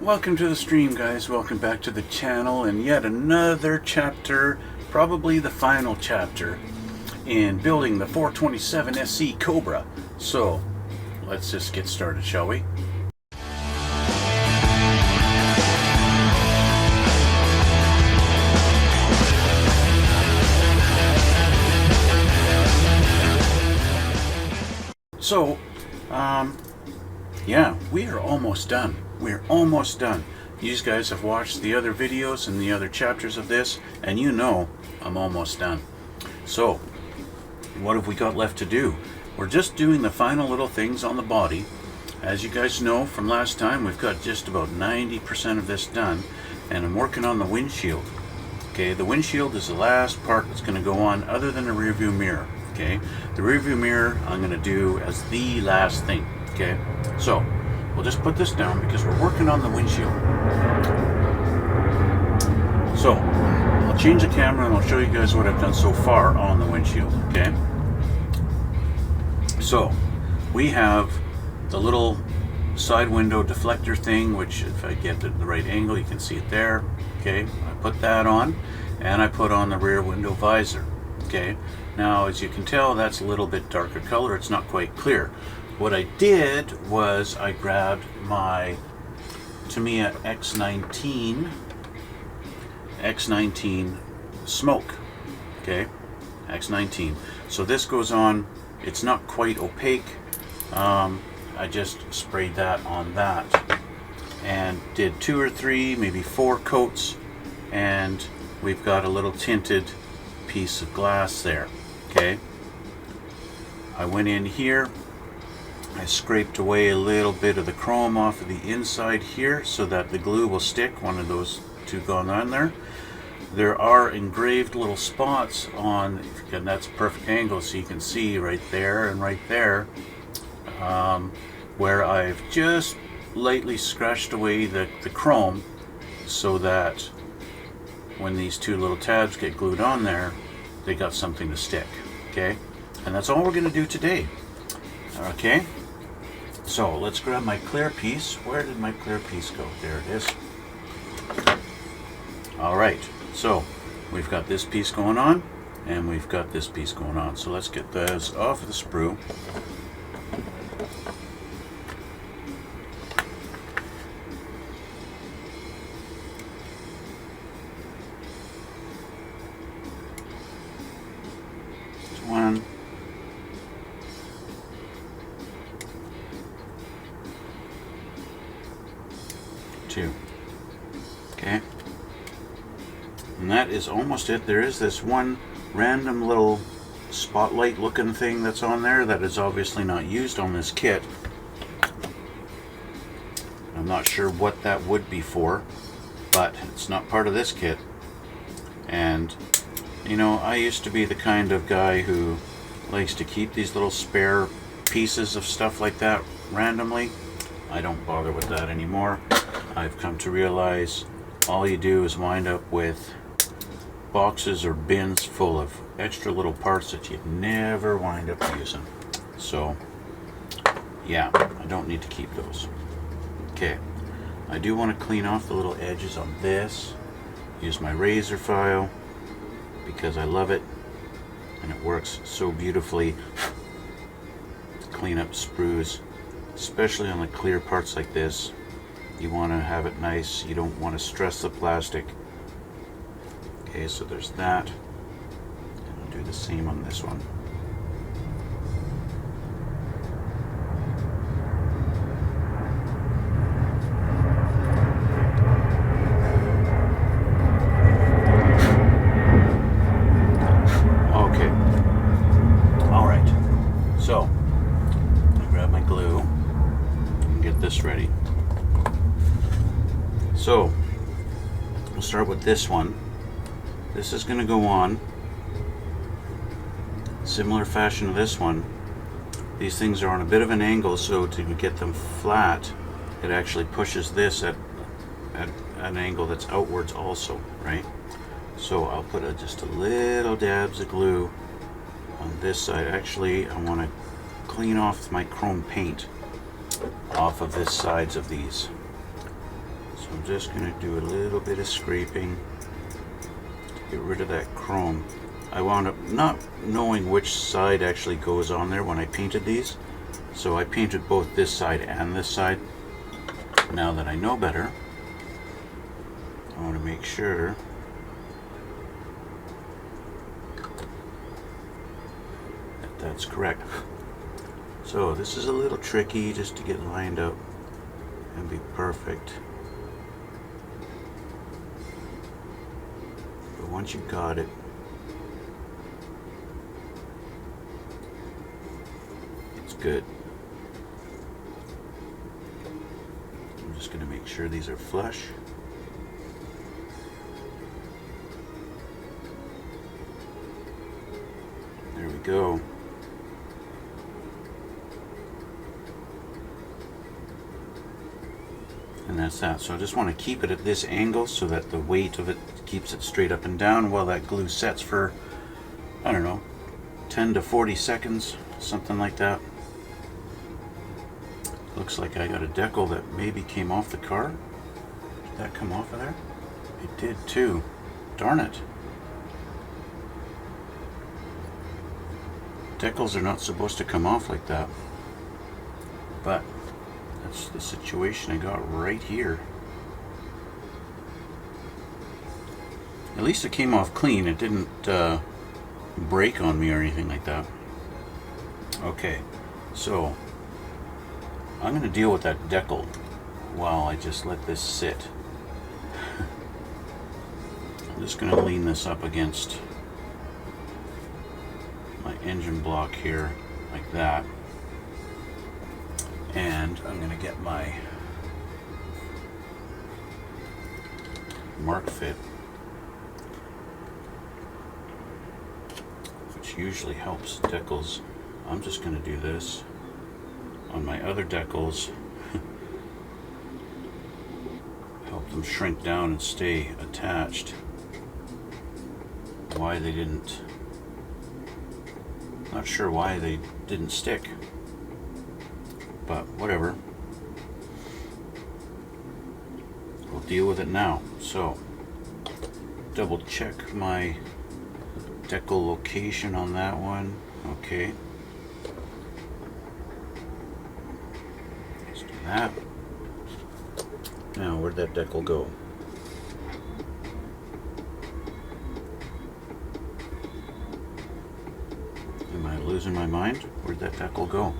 Welcome to the stream, guys. Welcome back to the channel and yet another chapter, probably the final chapter in building the 427 SC Cobra. So let's just get started, shall we? So, yeah, we are almost done. We're almost done. You guys have watched the other videos and the other chapters of this, and you know I'm almost done. So, what have we got left to do? We're just doing the final little things on the body. As you guys know from last time, we've got just about 90% of this done, and I'm working on the windshield. Okay, the windshield is the last part that's going to go on other than the rear view mirror. Okay, the rear view mirror I'm going to do as the last thing. Okay, so we'll just put this down because we're working on the windshield. So I'll change the camera and I'll show you guys what I've done so far on the windshield. Okay, so we have the little side window deflector thing, which if I get it the right angle you can see it there. Okay, I put that on, and I put on the rear window visor. Okay, now as you can tell, that's a little bit darker color. It's not quite clear. What I did was I grabbed my Tamiya X19 smoke. Okay, X19. So this goes on. It's not quite opaque. I just sprayed that on that and did 2 or 3, maybe 4 coats, and we've got a little tinted piece of glass there. Okay, I went in here, I scraped away a little bit of the chrome off of the inside here so that the glue will stick, one of those two gone on there. There are engraved little spots on, and that's a perfect angle so you can see right there and right there, where I've just lightly scratched away the chrome so that when these two little tabs get glued on there, they got something to stick. Okay, and that's all we're going to do today. Okay, so let's grab my clear piece. Where did my clear piece go? There it is. Alright, so we've got this piece going on and we've got this piece going on. So let's get those off of the sprue. One, two. Okay, and that is almost it. There is this one random little spotlight looking thing that's on there that is obviously not used on this kit. I'm not sure what that would be for, but it's not part of this kit. And you know, I used to be the kind of guy who likes to keep these little spare pieces of stuff like that randomly. I don't bother with that anymore. I've come to realize all you do is wind up with boxes or bins full of extra little parts that you'd never wind up using. So yeah, I don't need to keep those. Okay, I do want to clean off the little edges on this. Use my razor file because I love it and it works so beautifully to clean up sprues, especially on the clear parts like this. You want to have it nice, you don't want to stress the plastic. Okay, so there's that, and I'll do the same on this one. Ready. So we'll start with this one. This is going to go on similar fashion to this one. These things are on a bit of an angle, so to get them flat it actually pushes this at an angle that's outwards also, right? So I'll put just a little dabs of glue on this side. Actually, I want to clean off my chrome paint off of the sides of these. So I'm just going to do a little bit of scraping to get rid of that chrome. I wound up not knowing which side actually goes on there when I painted these, so I painted both this side and this side. Now that I know better, I want to make sure that that's correct. So this is a little tricky just to get lined up and be perfect. But once you got it, it's good. I'm just going to make sure these are flush. There we go. And that's that. So I just want to keep it at this angle so that the weight of it keeps it straight up and down while that glue sets for, I don't know, 10 to 40 seconds, something like that. Looks like I got a decal that maybe came off the car. Did that come off of there? It did too. Darn it. Decals are not supposed to come off like that. But that's the situation I got right here. At least it came off clean. It didn't break on me or anything like that. Okay, so I'm going to deal with that decal while I just let this sit. I'm just going to lean this up against my engine block here like that. And I'm going to get my mark fit, which usually helps decals. I'm just going to do this on my other decals, help them shrink down and stay attached. Why they didn't, not sure why they didn't stick, but whatever. We'll deal with it now. So double check my decal location on that one. Okay. Let's do that. Now, where'd that decal go? Am I losing my mind? Where'd that decal go?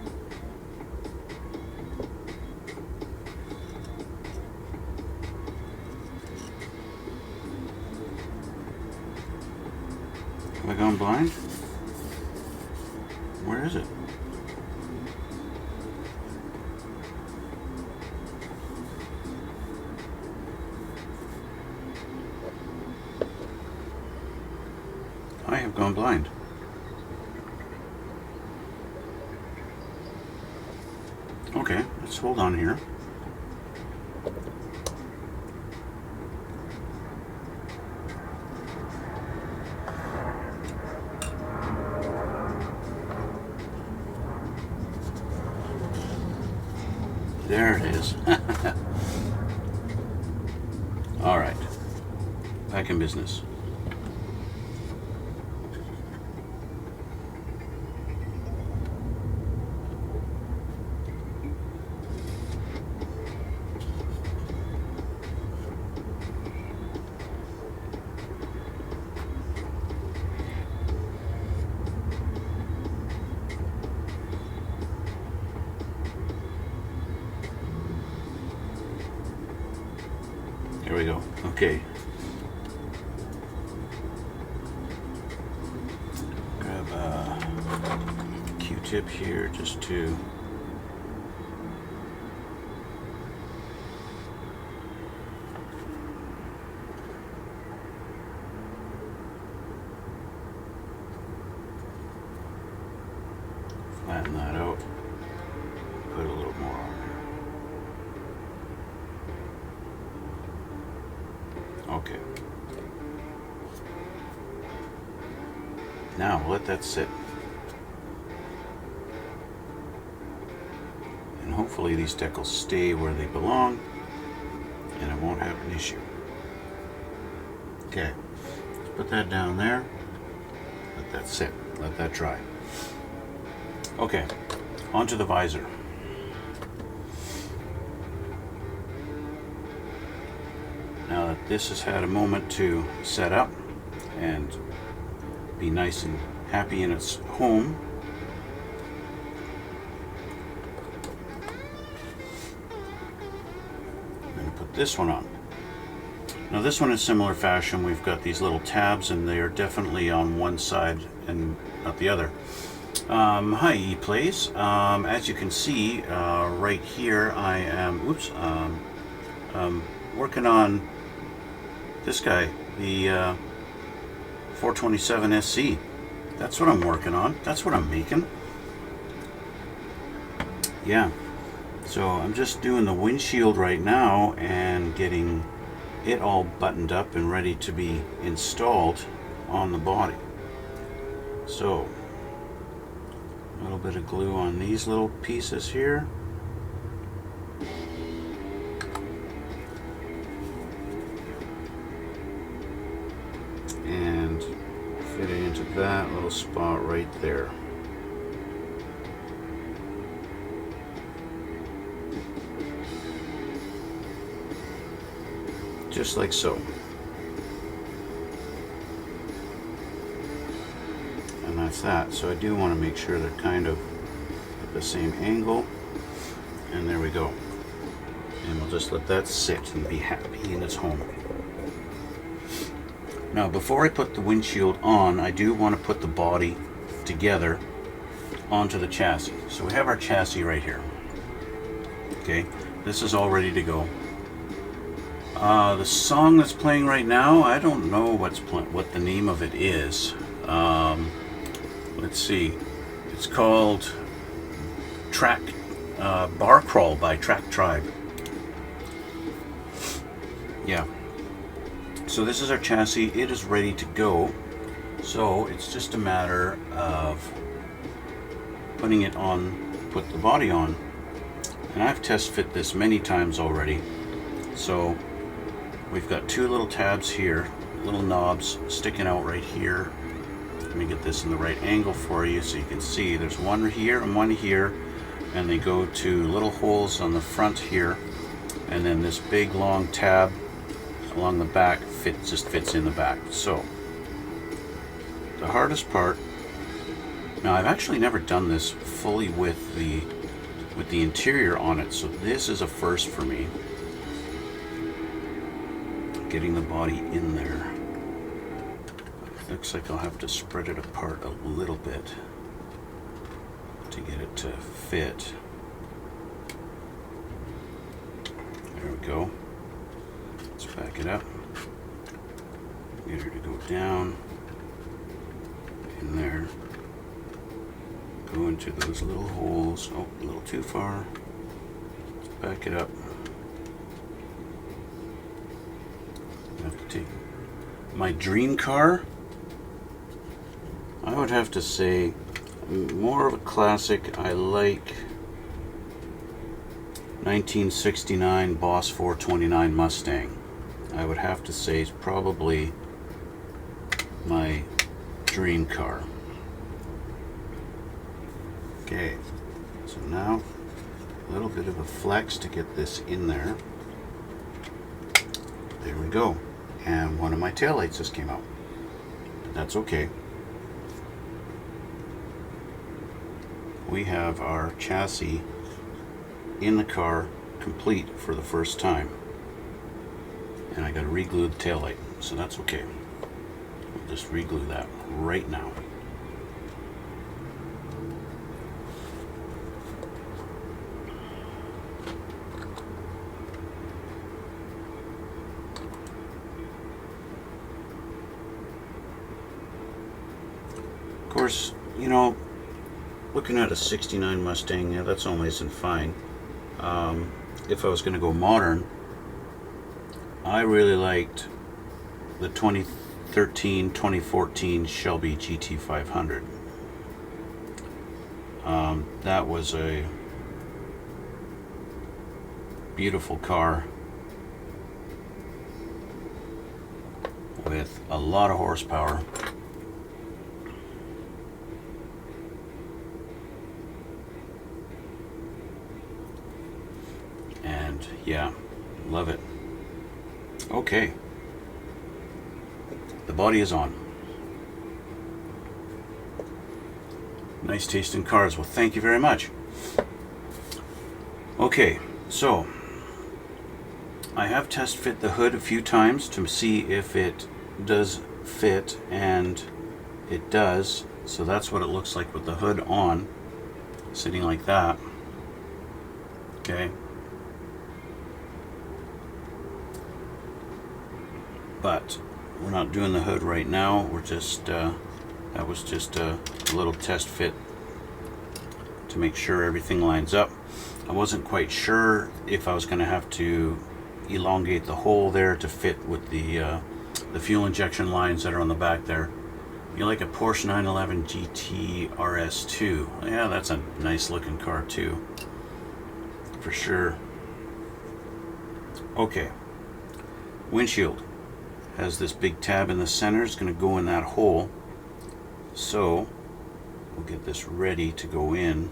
Have I gone blind? Where is it? I have gone blind. Okay, let's hold on here. There it is. All right, back in business. There we go. Okay. Grab a Q-tip here just to flatten that out. Put a little more on there. Okay. Now let that sit. And hopefully these decals stay where they belong. and I won't have an issue. Okay, let's put that down there. Let that sit. Let that dry. Okay, onto the visor. Now that this has had a moment to set up and be nice and happy in its home, I'm going to put this one on. Now this one is similar fashion. We've got these little tabs and they are definitely on one side and not the other. Hi ePlays. As you can see right here, I am working on this guy, the 427 SC. That's what I'm working on. That's what I'm making. Yeah. So I'm just doing the windshield right now and getting it all buttoned up and ready to be installed on the body. So a little bit of glue on these little pieces here. And fit it into that little spot right there. Just like so. And that's that. So I do want to make sure they're kind of at the same angle. And there we go. And we'll just let that sit and be happy in its home. Now before I put the windshield on, I do want to put the body together onto the chassis. So we have our chassis right here. Okay, this is all ready to go. The song that's playing right now, I don't know what the name of it is. Let's see. It's called Bar Crawl by Track Tribe. Yeah. So this is our chassis. It is ready to go. So it's just a matter of putting it on, put the body on. And I've test fit this many times already. So we've got two little tabs here, little knobs sticking out right here. Let me get this in the right angle for you so you can see. There's one here and one here, and they go to little holes on the front here, and then this big long tab along the back just fits in the back. So the hardest part, now I've actually never done this fully with the interior on it, so this is a first for me. Getting the body in there. Looks like I'll have to spread it apart a little bit to get it to fit. There we go. Let's back it up. Get her to go down in there. Go into those little holes. Oh, a little too far. Let's back it up. I have to take my dream car. I would have to say more of a classic. I like 1969 Boss 429 Mustang. I would have to say it's probably my dream car. Okay, so now a little bit of a flex to get this in there. There we go. And one of my taillights just came out. That's okay. We have our chassis in the car complete for the first time. And I got to re-glue the taillight, so that's okay. We'll just re-glue that right now. Of course, you know, looking at a 69 Mustang, yeah, that's always fine. If I was going to go modern, I really liked the 2013, 2014 Shelby GT500. That was a beautiful car. with a lot of horsepower. And yeah, love it. Okay, the body is on. Nice tasting cars. Well, thank you very much. Okay, so I have test fit the hood a few times to see if it does fit, and it does. So that's what it looks like with the hood on, sitting like that. Okay. But we're not doing the hood right now. We're just, that was just a little test fit to make sure everything lines up. I wasn't quite sure if I was going to have to elongate the hole there to fit with the fuel injection lines that are on the back there. You like a Porsche 911 GT RS2. Yeah, that's a nice looking car too, for sure. Okay, windshield has this big tab in the center. It's going to go in that hole. So we'll get this ready to go in.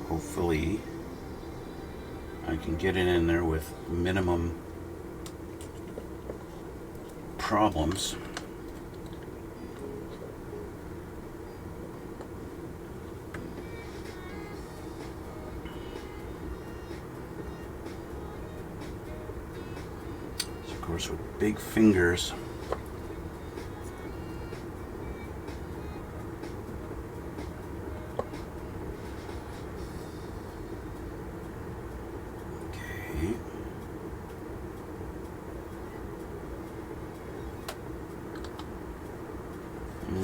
Hopefully I can get it in there with minimum problems. So of course, with big fingers,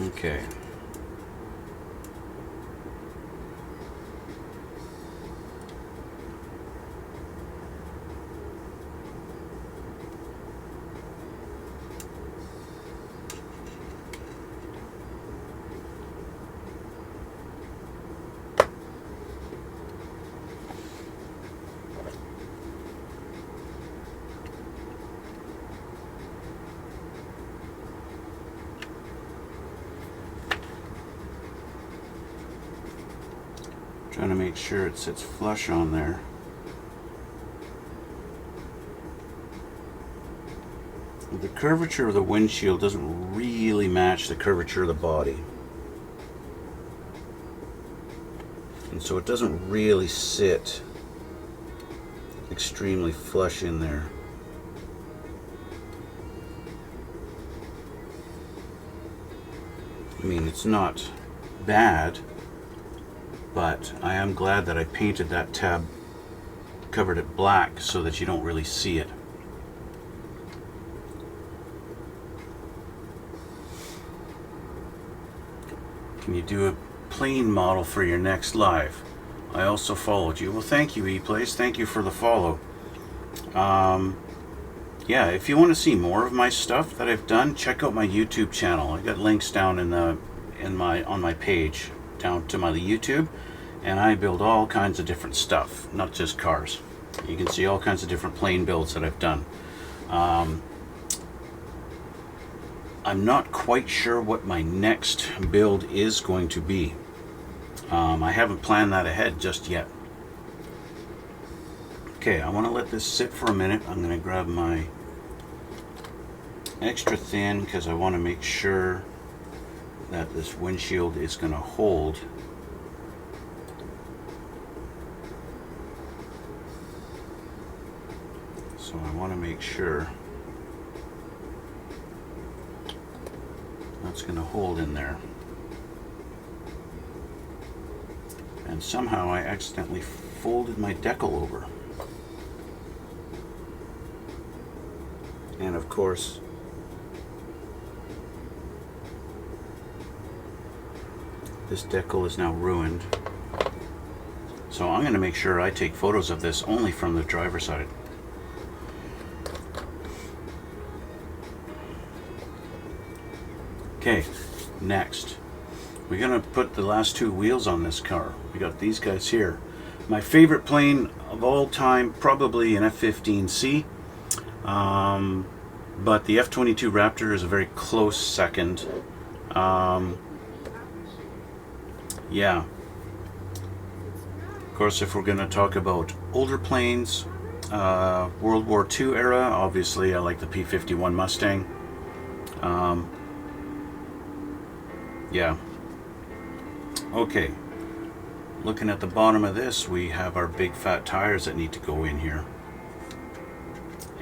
okay. Trying to make sure it sits flush on there. The curvature of the windshield doesn't really match the curvature of the body. And so it doesn't really sit extremely flush in there. I mean, it's not bad, but I am glad that I painted that tab, covered it black so that you don't really see it. Can you do a plain model for your next live? I also followed you. Well, thank you, ePlace. Thank you for the follow. Yeah, if you want to see more of my stuff that I've done, check out my YouTube channel. I got links down on my page down to my YouTube, and I build all kinds of different stuff, not just cars. You can see all kinds of different plane builds that I've done. I'm not quite sure what my next build is going to be. I haven't planned that ahead just yet. Okay, I want to let this sit for a minute. I'm going to grab my extra thin because I want to make sure that this windshield is going to hold. So I want to make sure that's going to hold in there. And somehow I accidentally folded my decal over. And of course, this decal is now ruined. So I'm going to make sure I take photos of this only from the driver's side. Okay, next. We're going to put the last two wheels on this car. We got these guys here. My favorite plane of all time, probably an F-15C. But the F-22 Raptor is a very close second. Yeah. Of course, if we're going to talk about older planes, World War II era, obviously I like the P-51 Mustang. Yeah. Okay. Looking at the bottom of this, we have our big fat tires that need to go in here.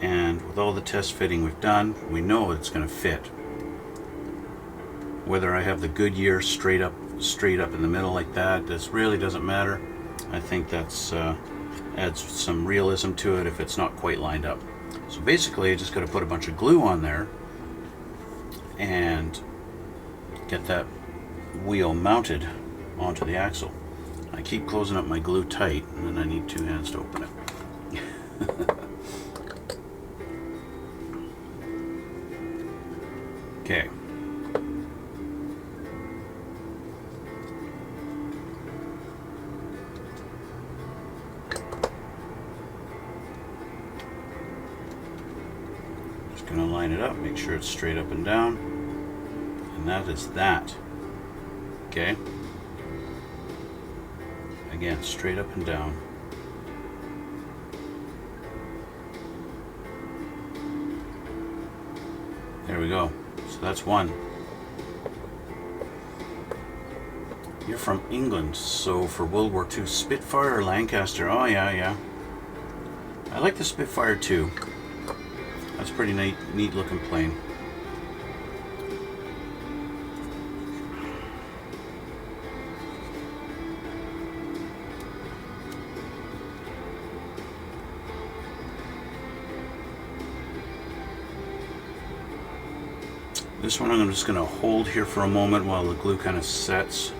And with all the test fitting we've done, we know it's going to fit. Whether I have the Goodyear straight up in the middle like that, this really doesn't matter. I think that's adds some realism to it if it's not quite lined up. So basically, I just got to put a bunch of glue on there and get that wheel mounted onto the axle. I keep closing up my glue tight, and then I need 2 hands to open it. Okay. Just going to line it up, make sure it's straight up and down. And that is that. Okay. Again, straight up and down. There we go. So that's one. You're from England, so for World War II, Spitfire or Lancaster? Oh yeah. I like the Spitfire too. That's pretty neat looking plane. This one I'm just going to hold here for a moment while the glue kind of sets.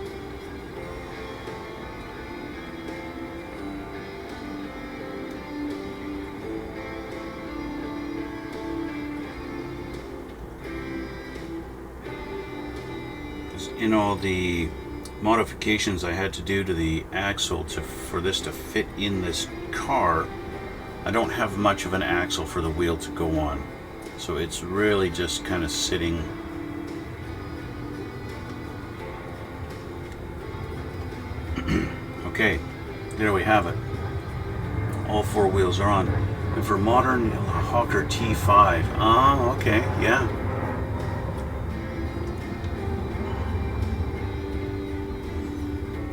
Because in all the modifications I had to do to the axle for this to fit in this car, I don't have much of an axle for the wheel to go on. So it's really just kind of sitting. Okay, there we have it. All 4 wheels are on. And for modern Hawker T5, okay, yeah.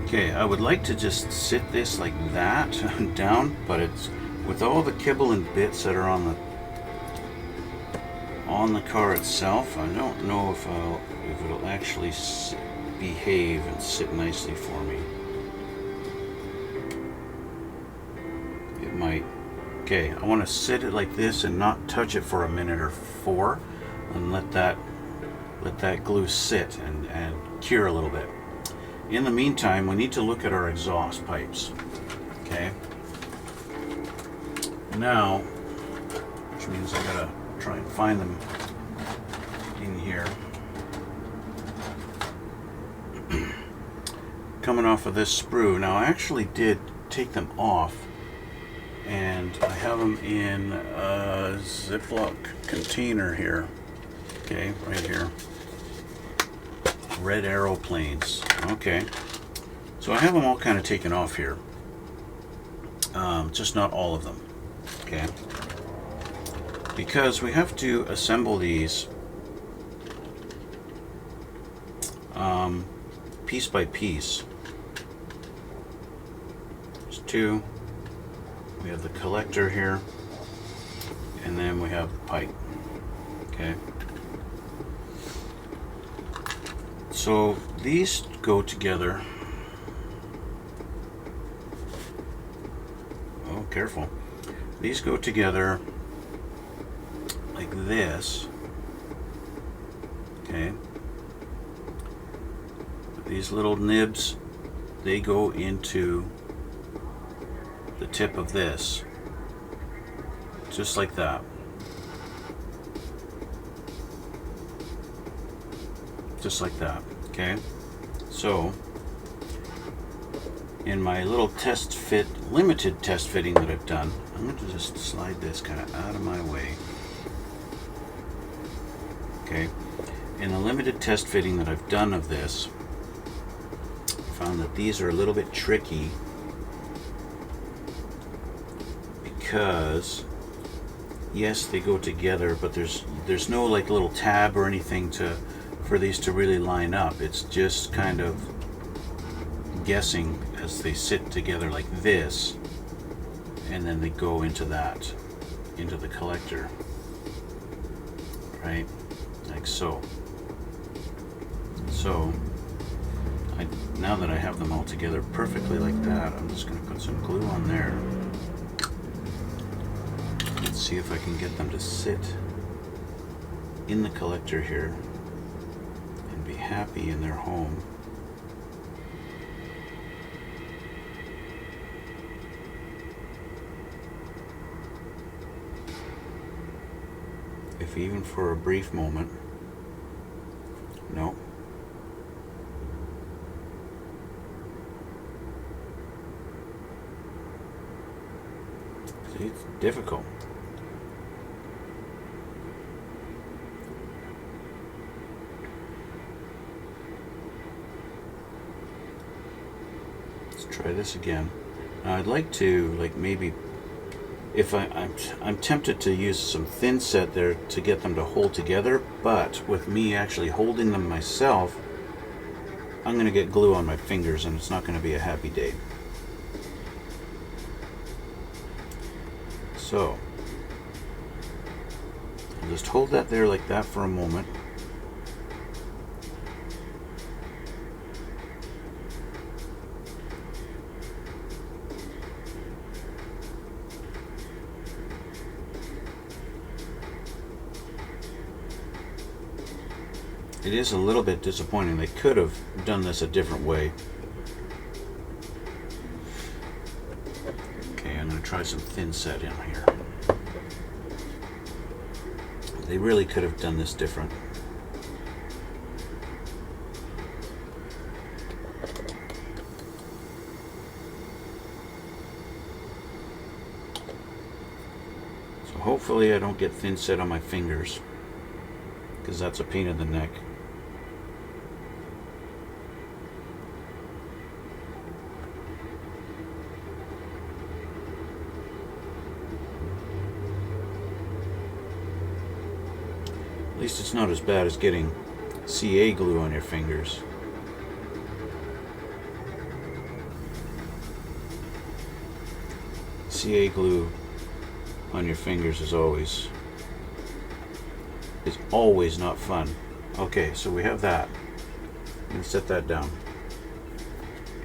Okay, I would like to just sit this like that down, but it's with all the kibble and bits that are on the car itself. I don't know if it'll actually behave and sit nicely for me. It might. Okay, I want to sit it like this and not touch it for a minute or 4, and let that glue sit and cure a little bit. In the meantime, we need to look at our exhaust pipes. Okay. Now, which means I gotta try and find them in here. Coming off of this sprue. Now I actually did take them off, and I have them in a Ziploc container here. Okay, right here. Red aeroplanes. Okay, so I have them all kind of taken off here. Just not all of them. Okay. Because we have to assemble these piece by piece. There's 2. We have the collector here, and then we have the pipe. Okay. So these go together. Oh, careful. These go together like this. Okay. These little nibs, they go into the tip of this. Just like that. Just like that. Okay. So in my little limited test fitting that I've done, I'm going to just slide this kind of out of my way. Okay, in the limited test fitting that I've done of this, I found that these are a little bit tricky because yes, they go together, but there's no like little tab or anything for these to really line up. It's just kind of guessing as they sit together like this, and then they go into the collector, right, like so. So now that I have them all together perfectly like that, I'm just going to put some glue on there. Let's see if I can get them to sit in the collector here and be happy in their home. If even for a brief moment. No. See, it's difficult. Let's try this again. Now I'd like to, like, maybe if I'm tempted to use some thin set there to get them to hold together, but with me actually holding them myself, I'm going to get glue on my fingers and it's not going to be a happy day. So I'll just hold that there like that for a moment. It is a little bit disappointing. They could have done this a different way. Okay, I'm going to try some thin set in here. They really could have done this different. So hopefully I don't get thin set on my fingers, because that's a pain in the neck. At least it's not as bad as getting CA glue on your fingers. CA glue on your fingers is always not fun. Okay, so we have that. I'm going to set that down.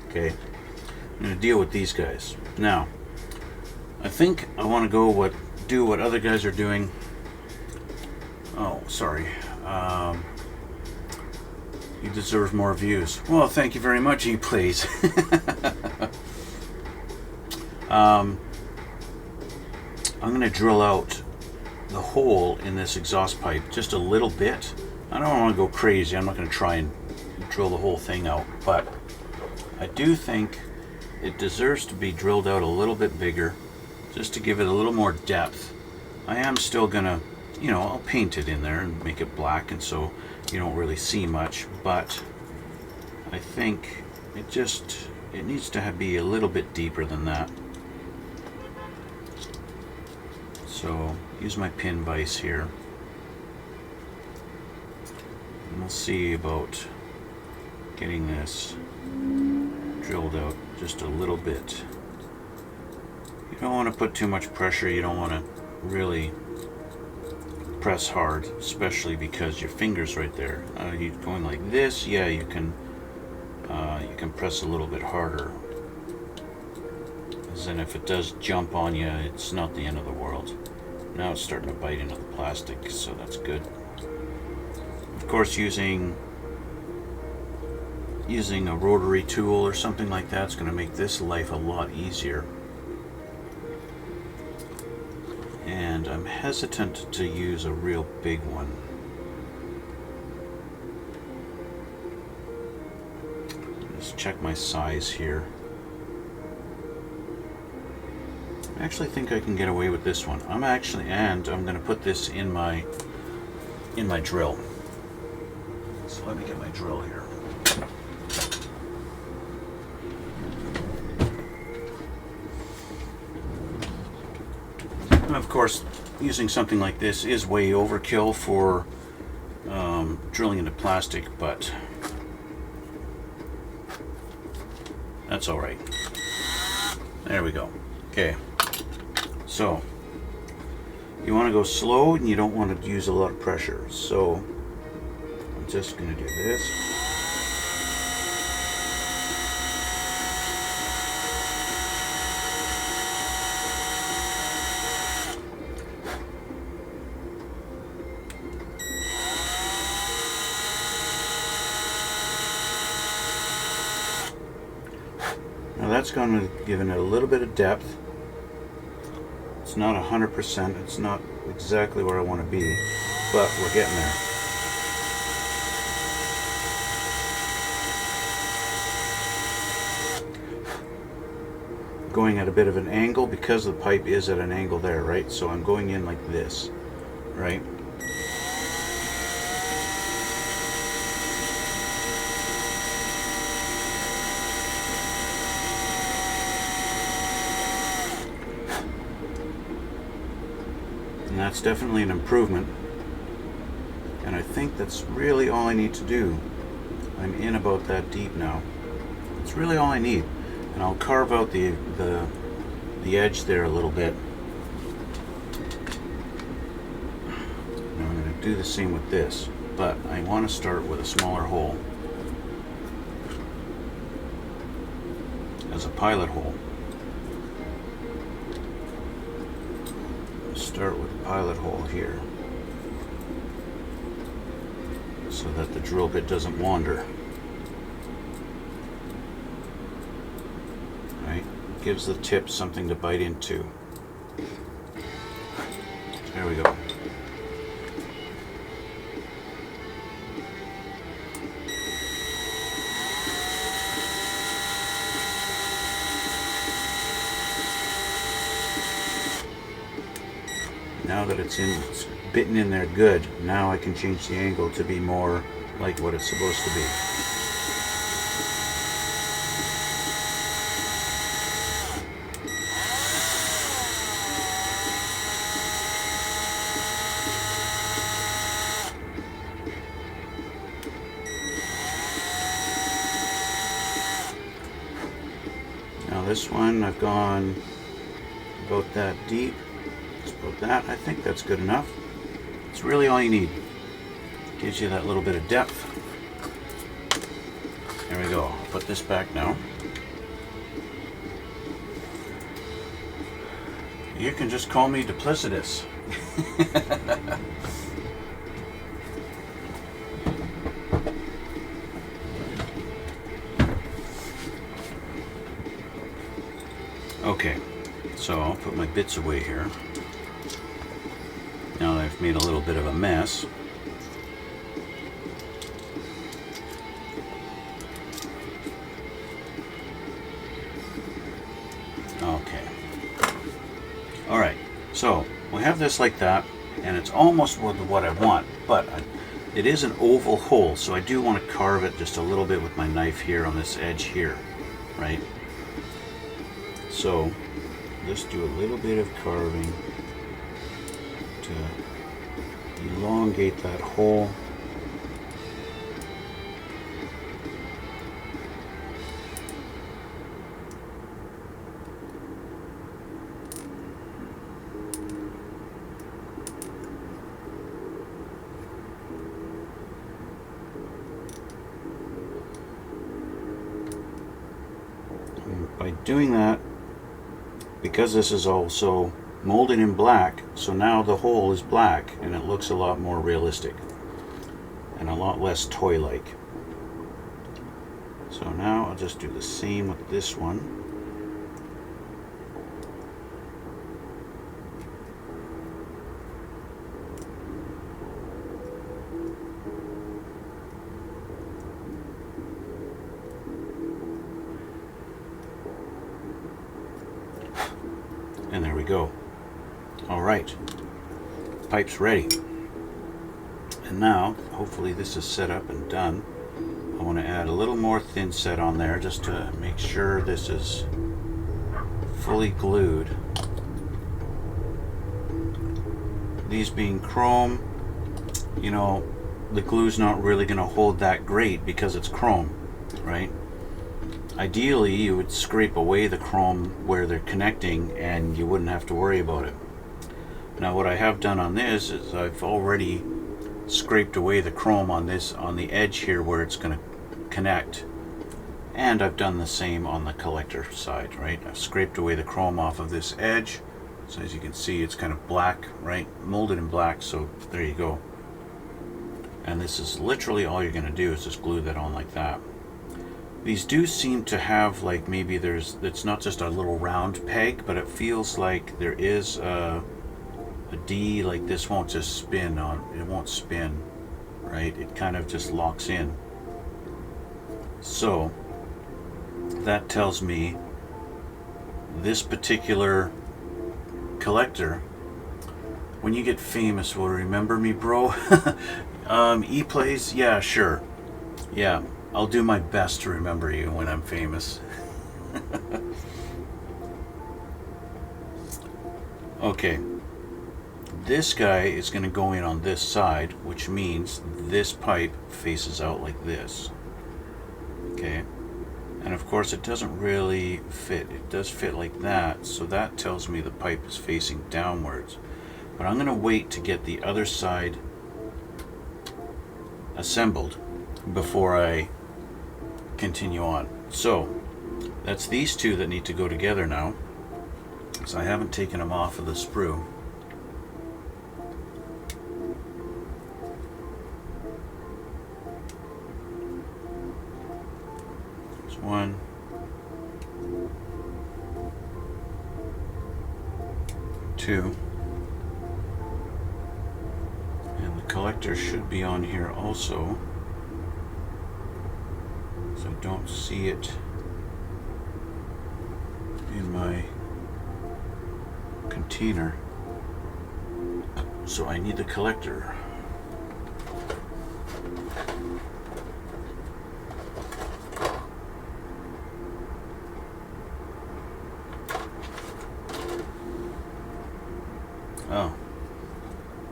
Okay, I'm going to deal with these guys. Now, I think I want to do what other guys are doing. Oh, sorry. You deserve more views. Well, thank you very much, E-Plays. I'm going to drill out the hole in this exhaust pipe just a little bit. I don't want to go crazy. I'm not going to try and drill the whole thing out, but I do think it deserves to be drilled out a little bit bigger, just to give it a little more depth. I am still going to, I'll paint it in there and make it black, and so you don't really see much, but I think it needs to be a little bit deeper than that. So use my pin vise here, and we'll see about getting this drilled out just a little bit. You don't want to put too much pressure. You don't want to really press hard, especially because your finger's right there. You're going like this, yeah, you can press a little bit harder. Because then if it does jump on you, it's not the end of the world. Now it's starting to bite into the plastic, so that's good. Of course, using a rotary tool or something like that's going to make this life a lot easier. And I'm hesitant to use a real big one. Just check my size here. I actually think I can get away with this one. I'm going to put this in my in my drill. So let me get my drill here. And of course, using something like this is way overkill for drilling into plastic, but that's all right. There we go. Okay, so you want to go slow and you don't want to use a lot of pressure. So I'm just going to do this. Now that's going to give it a little bit of depth. It's not 100%, it's not exactly where I want to be, but we're getting there. Going at a bit of an angle because the pipe is at an angle there, right? So I'm going in like this, right? And that's definitely an improvement. And I think that's really all I need to do. I'm in about that deep now. It's really all I need. And I'll carve out the edge there a little bit. Now I'm going to do the same with this, but I want to start with a smaller hole as a pilot hole. Start with a pilot hole here so that the drill bit doesn't wander. Right? Gives the tip something to bite into. There we go. Now that it's bitten in there good, now I can change the angle to be more like what it's supposed to be. Now this one I've gone about that deep. About that, I think that's good enough. It's really all you need. Gives you that little bit of depth. There we go. I'll put this back now. You can just call me duplicitous. Okay, so I'll put my bits away here. Now that I've made a little bit of a mess. Okay. Alright, so we have this like that, and it's almost what I want, but it is an oval hole, so I do want to carve it just a little bit with my knife here on this edge here, right? So just do a little bit of carving to elongate that hole. And by doing that, because this is also molded in black, so now the hole is black and it looks a lot more realistic and a lot less toy-like. So now I'll just do the same with this one. And there we go. All right, pipe's ready. And now, hopefully this is set up and done. I want to add a little more thin set on there just to make sure this is fully glued. These being chrome, you know, the glue's not really going to hold that great because it's chrome, right? Ideally, you would scrape away the chrome where they're connecting and you wouldn't have to worry about it. Now what I have done on this is I've already scraped away the chrome on this, on the edge here where it's going to connect, and I've done the same on the collector side, right? I've scraped away the chrome off of this edge, so as you can see it's kind of black, right? Molded in black, so there you go. And this is literally all you're going to do is just glue that on like that. These do seem to have, like, maybe it's not just a little round peg, but it feels like there is a D, like this won't just spin on, it won't spin, right? It kind of just locks in. So that tells me this particular collector, when you get famous, will remember me, bro. E-plays, yeah, sure. Yeah, I'll do my best to remember you when I'm famous. Okay. This guy is going to go in on this side, which means this pipe faces out like this. Okay, and of course it doesn't really fit. It does fit like that, so that tells me the pipe is facing downwards. But I'm going to wait to get the other side assembled before I continue on. So that's these two that need to go together now. So I haven't taken them off of the sprue. One, two, and the collector should be on here also, so I don't see it in my container, so I need the collector. Oh,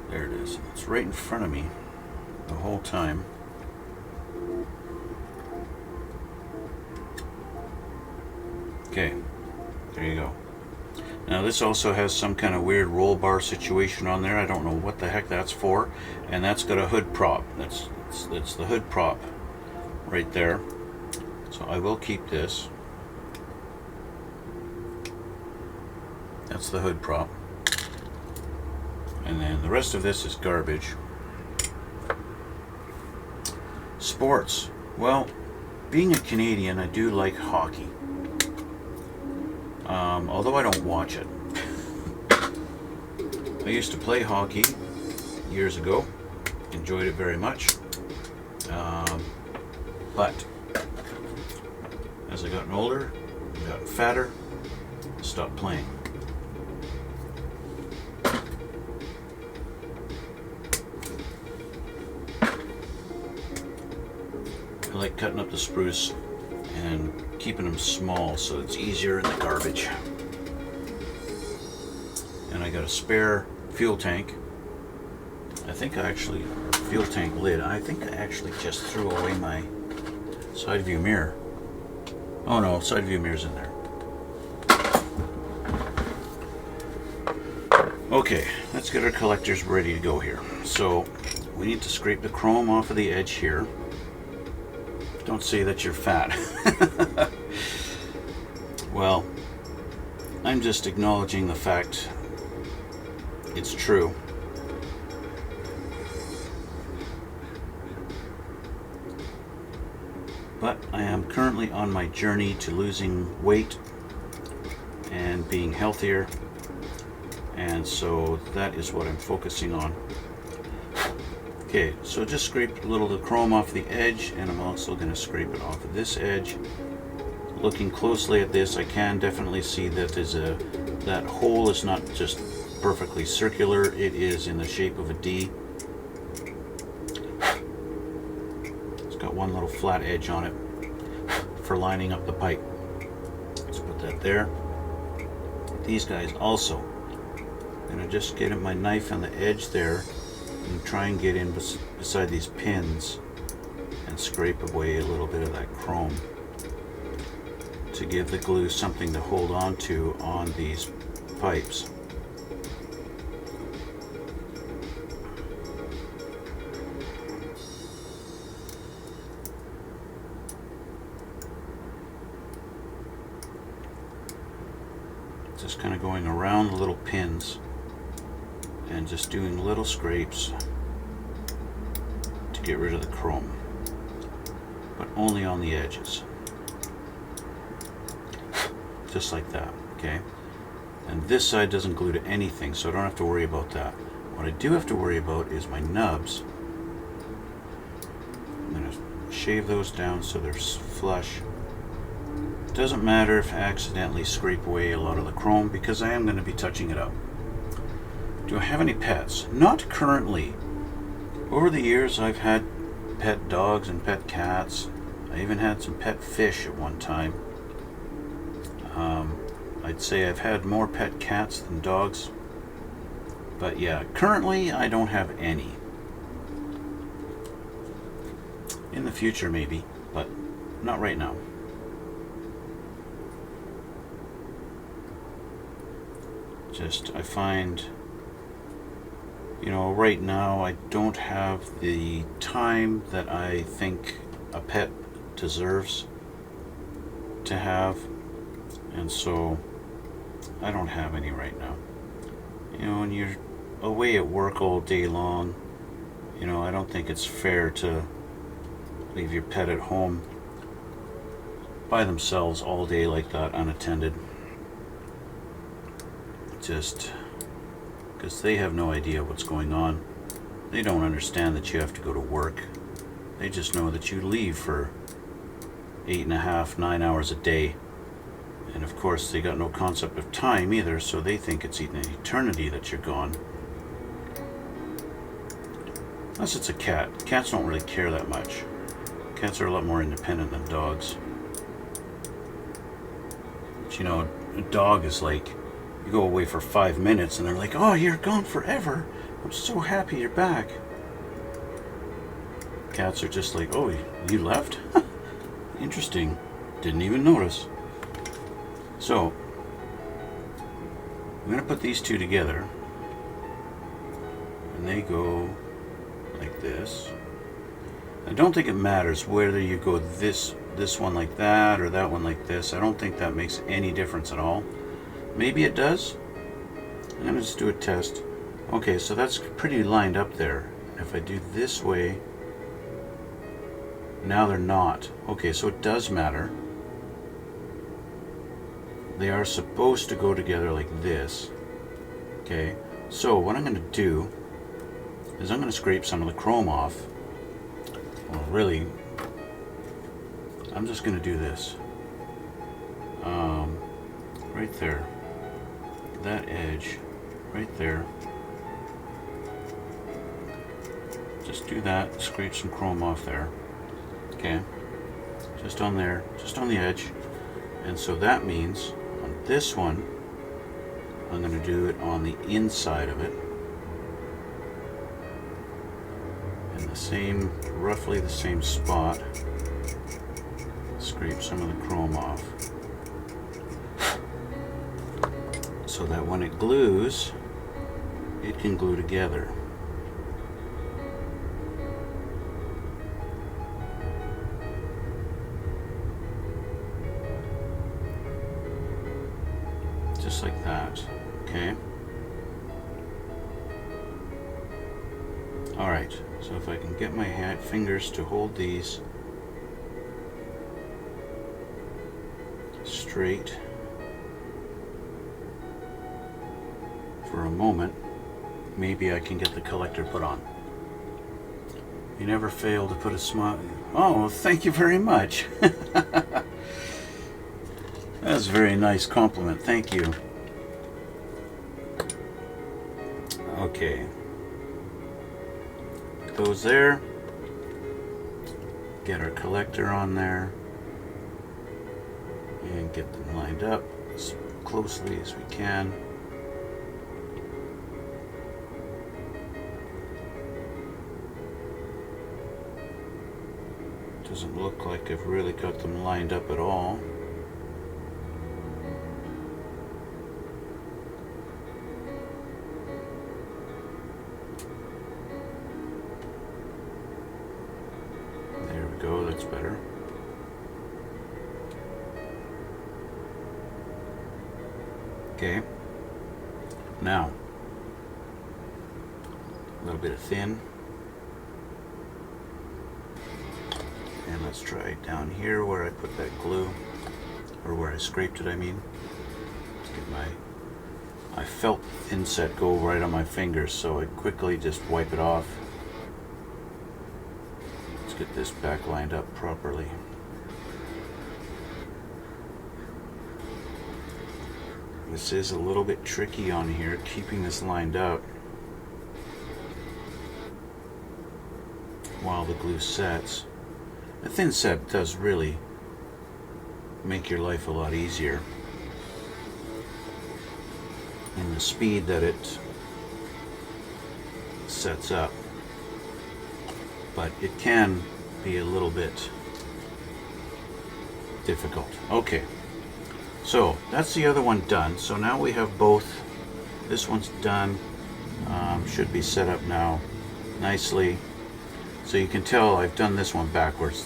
there it is. It's right in front of me the whole time. Okay, there you go. Now this also has some kind of weird roll bar situation on there. I don't know what the heck that's for. And that's got a hood prop. That's the hood prop right there. So I will keep this. That's the hood prop. And then the rest of this is garbage. Sports. Well, being a Canadian, I do like hockey. Although I don't watch it. I used to play hockey years ago. Enjoyed it very much. But as I gotten older, got fatter, stopped playing. I like cutting up the spruce and keeping them small so it's easier in the garbage. And I got a spare fuel tank. I think I actually, fuel tank lid, I think I actually just threw away my side view mirror. Oh no, side view mirror's in there. Okay, let's get our collectors ready to go here. So we need to scrape the chrome off of the edge here. Don't say that you're fat. Well, I'm just acknowledging the fact it's true. But I am currently on my journey to losing weight and being healthier, and so that is what I'm focusing on. Okay, so just scrape a little of the chrome off the edge, and I'm also going to scrape it off of this edge. Looking closely at this, I can definitely see that that hole is not just perfectly circular, it is in the shape of a D. It's got one little flat edge on it for lining up the pipe. Let's put that there. These guys also. I'm going to just get my knife on the edge there and try and get in beside these pins and scrape away a little bit of that chrome to give the glue something to hold on to on these pipes. Just kind of going around the little pins and just doing little scrapes to get rid of the chrome, but only on the edges. Just like that, okay? And this side doesn't glue to anything, so I don't have to worry about that. What I do have to worry about is my nubs. I'm going to shave those down so they're flush. It doesn't matter if I accidentally scrape away a lot of the chrome because I am going to be touching it up. Do I have any pets? Not currently. Over the years I've had pet dogs and pet cats. I even had some pet fish at one time. I'd say I've had more pet cats than dogs. But yeah, currently I don't have any. In the future maybe, but not right now. Just, I find, you know, right now I don't have the time that I think a pet deserves to have, and so I don't have any right now. You know, when you're away at work all day long, you know, I don't think it's fair to leave your pet at home by themselves all day like that, unattended. Just because they have no idea what's going on. They don't understand that you have to go to work. They just know that you leave for 8.5, 9 hours a day. And of course they got no concept of time either, so they think it's an eternity that you're gone. Unless it's a cat. Cats don't really care that much. Cats are a lot more independent than dogs. But you know, a dog is like, you go away for 5 minutes and they're like, oh, you're gone forever. I'm so happy you're back. Cats are just like, oh, you left? Interesting. Didn't even notice. So, I'm going to put these two together. And they go like this. I don't think it matters whether you go this one like that or that one like this. I don't think that makes any difference at all. Maybe it does. I'm going to just do a test. Okay, so that's pretty lined up there. If I do this way, now they're not. Okay, so it does matter. They are supposed to go together like this. Okay, so what I'm going to do is I'm going to scrape some of the chrome off. Well, really, I'm just going to do this. Right there. That edge. Right there. Just do that. Scrape some chrome off there. Okay. Just on there. Just on the edge. And so that means on this one, I'm going to do it on the inside of it. In the same, roughly the same spot. Scrape some of the chrome off. So that when it glues, it can glue together. Just like that, okay? Alright, so if I can get my fingers to hold these straight for a moment, maybe I can get the collector put on. You never fail to put a smile. Oh, thank you very much. That's a very nice compliment. Thank you. Okay. Put those there. get our collector on there and get them lined up as closely as we can. Doesn't look like I've really got them lined up at all. There we go, that's better. Okay, now a little bit of thin. And let's try down here where I put that glue, or where I scraped it, I mean. Let's get I felt the thin set go right on my fingers, so I quickly just wipe it off. Let's get this back lined up properly. This is a little bit tricky on here, keeping this lined up while the glue sets. A thin set does really make your life a lot easier in the speed that it sets up, but it can be a little bit difficult. Okay, so that's the other one done. So now we have both. This one's done. Should be set up now nicely. So you can tell I've done this one backwards.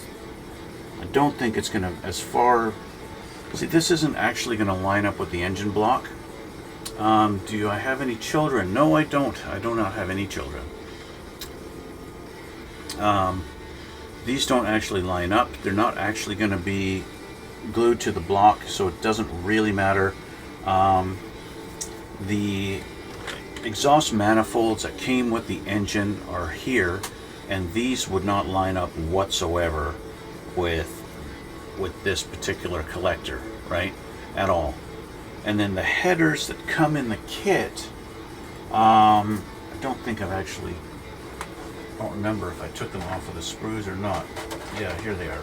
I don't think it's going to, as far, see, this isn't actually going to line up with the engine block. Do I have any children? No, I don't. I do not have any children. These don't actually line up. They're not actually going to be glued to the block, so it doesn't really matter. The exhaust manifolds that came with the engine are here, and these would not line up whatsoever with this particular collector, right? At all. And then the headers that come in the kit, I don't think I've actually, I don't remember if I took them off of the sprues or not. Yeah, here they are.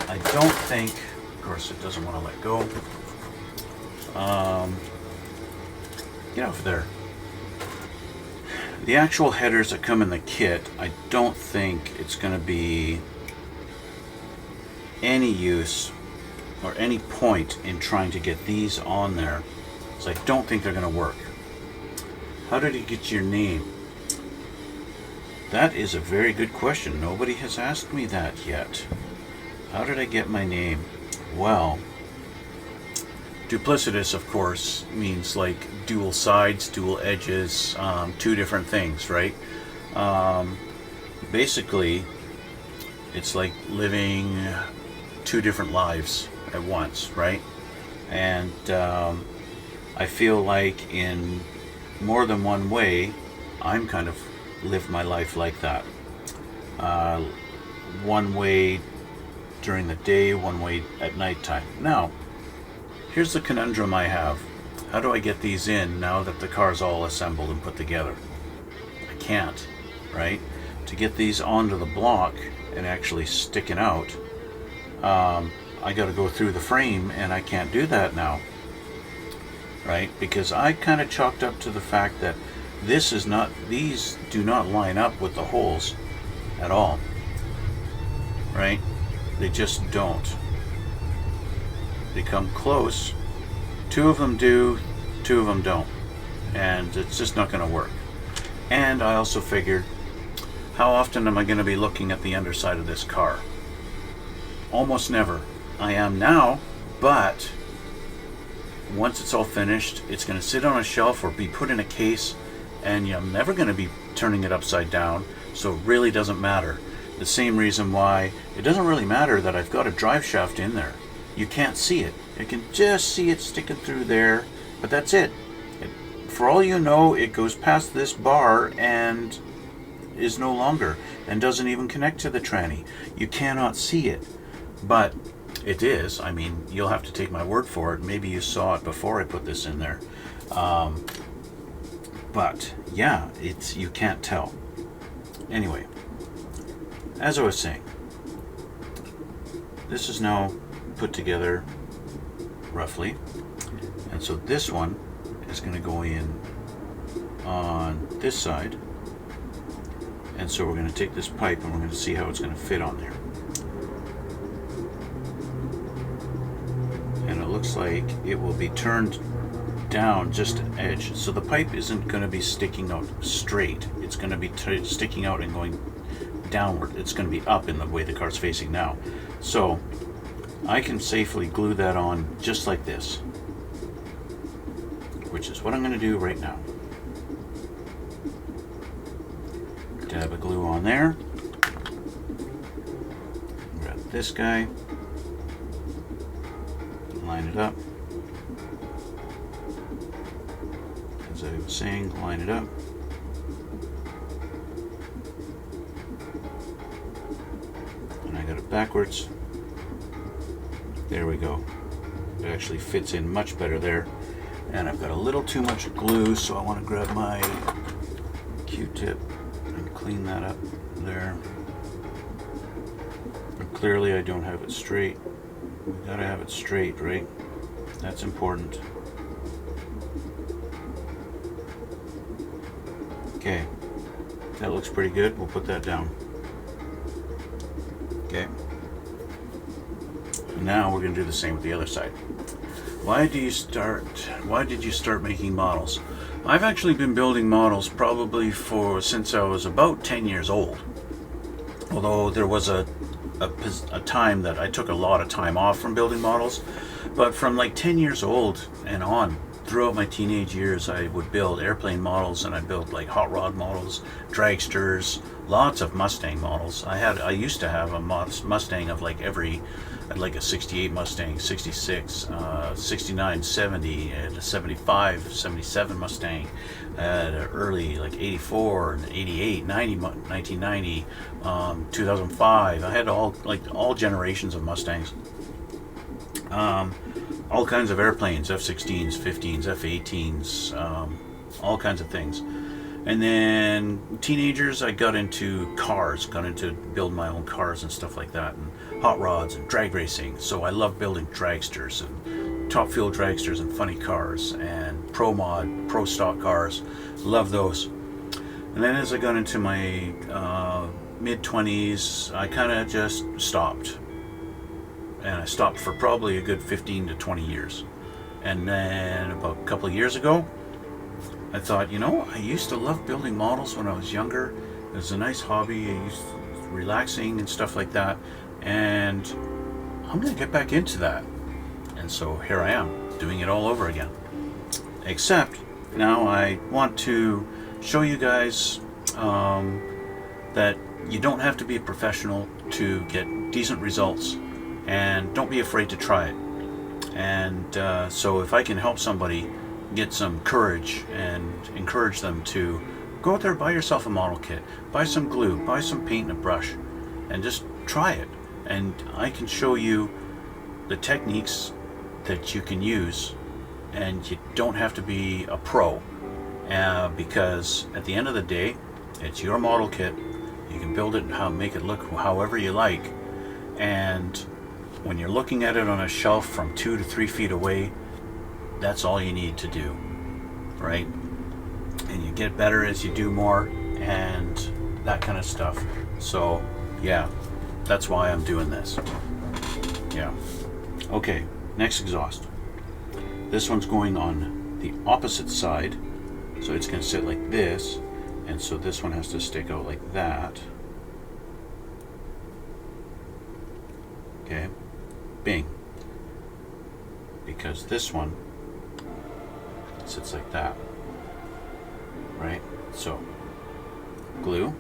I don't think, of course it doesn't want to let go. Get off there. The actual headers that come in the kit, I don't think it's going to be any use or any point in trying to get these on there, so I don't think they're going to work. How did you get your name? That is a very good question. Nobody has asked me that yet. How did I get my name? Well, duplicitous, of course, means like dual sides, dual edges, two different things, right? Basically, it's like living two different lives at once, right? And I feel like in more than one way, I'm kind of lived my life like that. One way during the day, one way at nighttime. Now, here's the conundrum I have. How do I get these in now that the car's all assembled and put together? I can't, right? To get these onto the block and actually sticking out, I got to go through the frame, and I can't do that now, right? Because I kind of chalked up to the fact that these do not line up with the holes at all, right? They just don't. They come close. Two of them do, two of them don't, and it's just not going to work. And I also figured, how often am I going to be looking at the underside of this car? Almost never. I am now, but once it's all finished, it's going to sit on a shelf or be put in a case, and I'm never going to be turning it upside down, so it really doesn't matter. The same reason why it doesn't really matter that I've got a drive shaft in there. You can't see it. You can just see it sticking through there, but that's it. For all you know, it goes past this bar and is no longer, and doesn't even connect to the tranny. You cannot see it, but it is. I mean, you'll have to take my word for it. Maybe you saw it before I put this in there. But yeah, you can't tell. Anyway, as I was saying, this is now put together roughly, and so this one is going to go in on this side, and so we're going to take this pipe and we're going to see how it's going to fit on there. And it looks like it will be turned down just an edge, so the pipe isn't going to be sticking out straight. It's going to be sticking out and going downward. It's going to be up in the way the car's facing now. So I can safely glue that on just like this, which is what I'm going to do right now. Dab of glue on there. Grab this guy, line it up. As I was saying, line it up. And I got it backwards. There we go. It actually fits in much better there. And I've got a little too much glue, so I want to grab my Q-tip and clean that up there. But clearly I don't have it straight. We gotta have it straight, right? That's important. Okay, that looks pretty good. We'll put that down. Okay. Now we're going to do the same with the other side. Why did you start making models? I've actually been building models probably since I was about 10 years old. Although there was a time that I took a lot of time off from building models. But from like 10 years old and on, throughout my teenage years, I would build airplane models, and I built like hot rod models, dragsters, lots of Mustang models. I used to have a Mustang of like like a 68 Mustang, 66, 69, 70, and a 75, 77 Mustang, an early like 84, 88, 90, 1990, 2005. I had all generations of Mustangs. All kinds of airplanes, F-16s, 15s, F-18s, all kinds of things. And then teenagers, I got into cars, got into building my own cars and stuff like that, and hot rods and drag racing. So I love building dragsters and top fuel dragsters and funny cars and pro stock cars. Love those. And then as I got into my mid-20s, I kind of just stopped. And I stopped for probably a good 15 to 20 years. And then about a couple of years ago, I thought, I used to love building models when I was younger. It was a nice hobby. I used to relaxing and stuff like that. And I'm going to get back into that. And so here I am, doing it all over again. Except now I want to show you guys that you don't have to be a professional to get decent results. And don't be afraid to try it. And so if I can help somebody get some courage and encourage them to go out there, buy yourself a model kit, buy some glue, buy some paint and a brush, and just try it. And I can show you the techniques that you can use, and you don't have to be a pro, because at the end of the day, it's your model kit. You can build it and make it look however you like. And when you're looking at it on a shelf from 2 to 3 feet away, that's all you need to do, right? And you get better as you do more and that kind of stuff. So yeah, that's why I'm doing this. Yeah. Okay, next exhaust. This one's going on the opposite side, so it's going to sit like this, and so this one has to stick out like that. Okay, bing. Because this one sits like that, right? So, glue.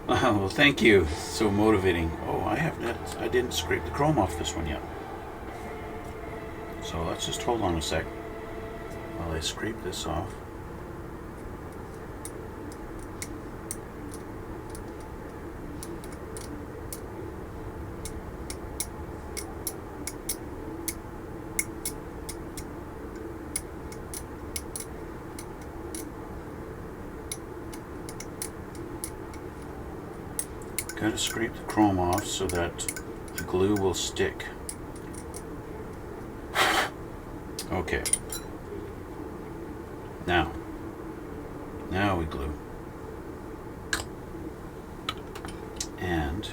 Oh, well, thank you. So motivating. Oh, I didn't scrape the chrome off this one yet. So let's just hold on a sec while I scrape this off. Got to scrape the chrome off so that the glue will stick. Okay. Now we glue. And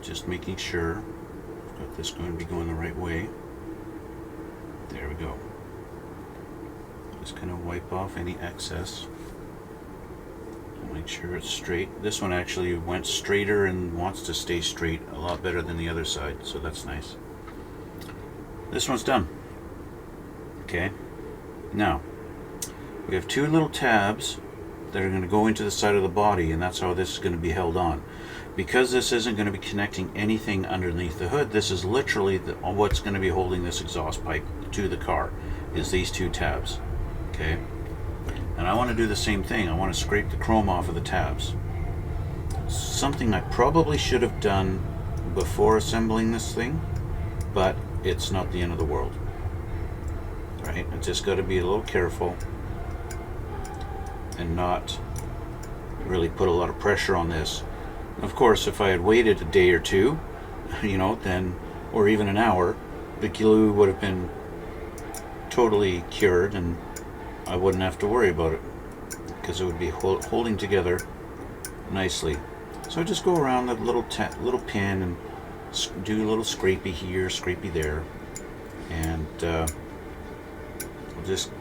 just making sure I've got this going to be going the right way. There we go. Just going to wipe off any excess. Make sure it's straight. This one actually went straighter and wants to stay straight a lot better than the other side, so that's nice. This one's done. Okay. Now, we have two little tabs that are going to go into the side of the body, and that's how this is going to be held on. Because this isn't going to be connecting anything underneath the hood, this is literally what's going to be holding this exhaust pipe to the car, is these two tabs. Okay. And I want to do the same thing. I want to scrape the chrome off of the tabs. Something I probably should have done before assembling this thing, but it's not the end of the world. Right? I just got to be a little careful and not really put a lot of pressure on this. Of course, if I had waited a day or two, then, or even an hour, the glue would have been totally cured and I wouldn't have to worry about it because it would be holding together nicely. So I just go around the little pin and do a little scrapey here, scrapey there, and we'll just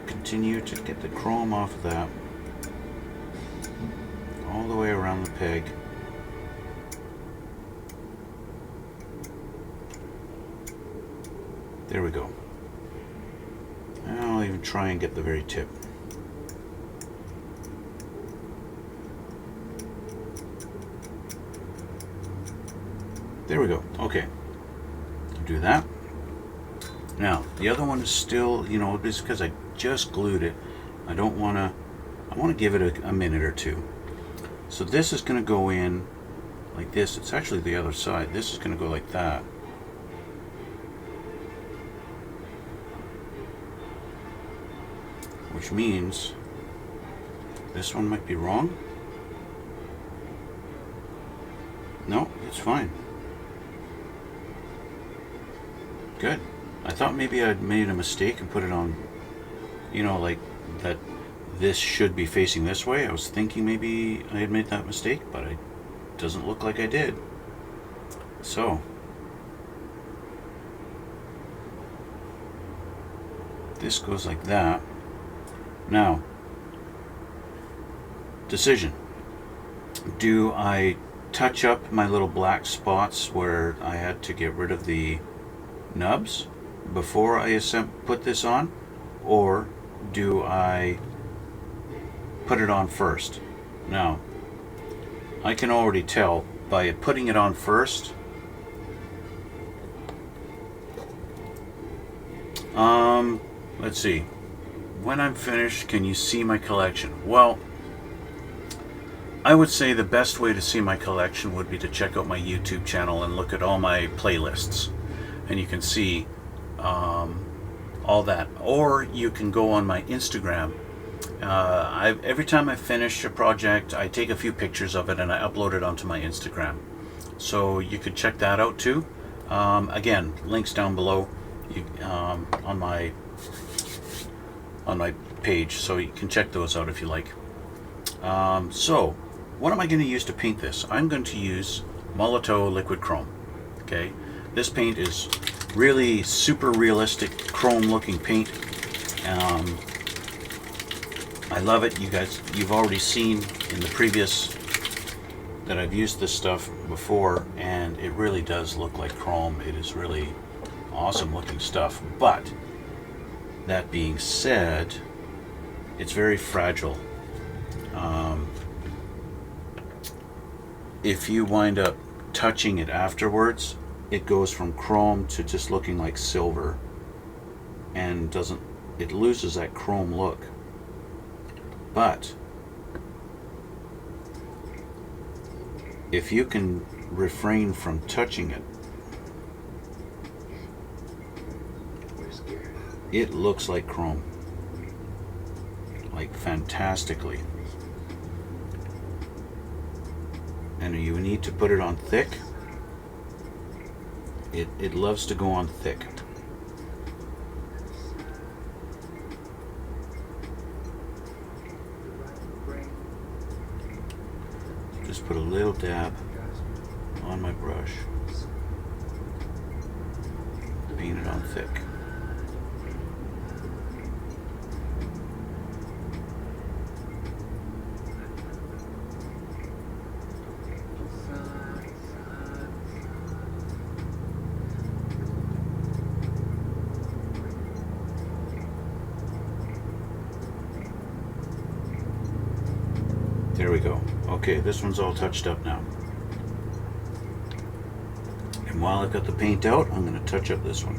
continue to get the chrome off of that all the way around the peg. There we go. I'll even try and get the very tip. There we go. Okay. Do that. Now, the other one is still, it's because I just glued it. I want to give it a minute or two. So this is going to go in like this. It's actually the other side. This is going to go like that. Which means this one might be wrong. No, it's fine. Good. I thought maybe I'd made a mistake and put it on, like that this should be facing this way. I was thinking maybe I had made that mistake, but it doesn't look like I did. So, this goes like that. Now, decision. Do I touch up my little black spots where I had to get rid of the nubs before I put this on, or do I put it on first? Now, I can already tell by putting it on first. Let's see. When I'm finished, can you see my collection? Well, I would say the best way to see my collection would be to check out my YouTube channel and look at all my playlists, and you can see all that. Or you can go on my Instagram. Every time I finish a project, I take a few pictures of it and I upload it onto my Instagram. So you could check that out too. Again, links down below on my page, so you can check those out if you like. So what am I going to use to paint this? I'm going to use Molotow liquid chrome. Okay, this paint is really super realistic chrome looking paint. I love it. You've already seen in the previous that I've used this stuff before, and it really does look like chrome. It is really awesome looking stuff, but that being said, it's very fragile. If you wind up touching it afterwards, it goes from chrome to just looking like silver, and it loses that chrome look. But if you can refrain from touching it, it looks like chrome, like fantastically. and you need to put it on thick. It loves to go on thick. Just put a little dab on my brush. Paint it on thick. There we go. Okay, this one's all touched up now. And while I've got the paint out, I'm going to touch up this one.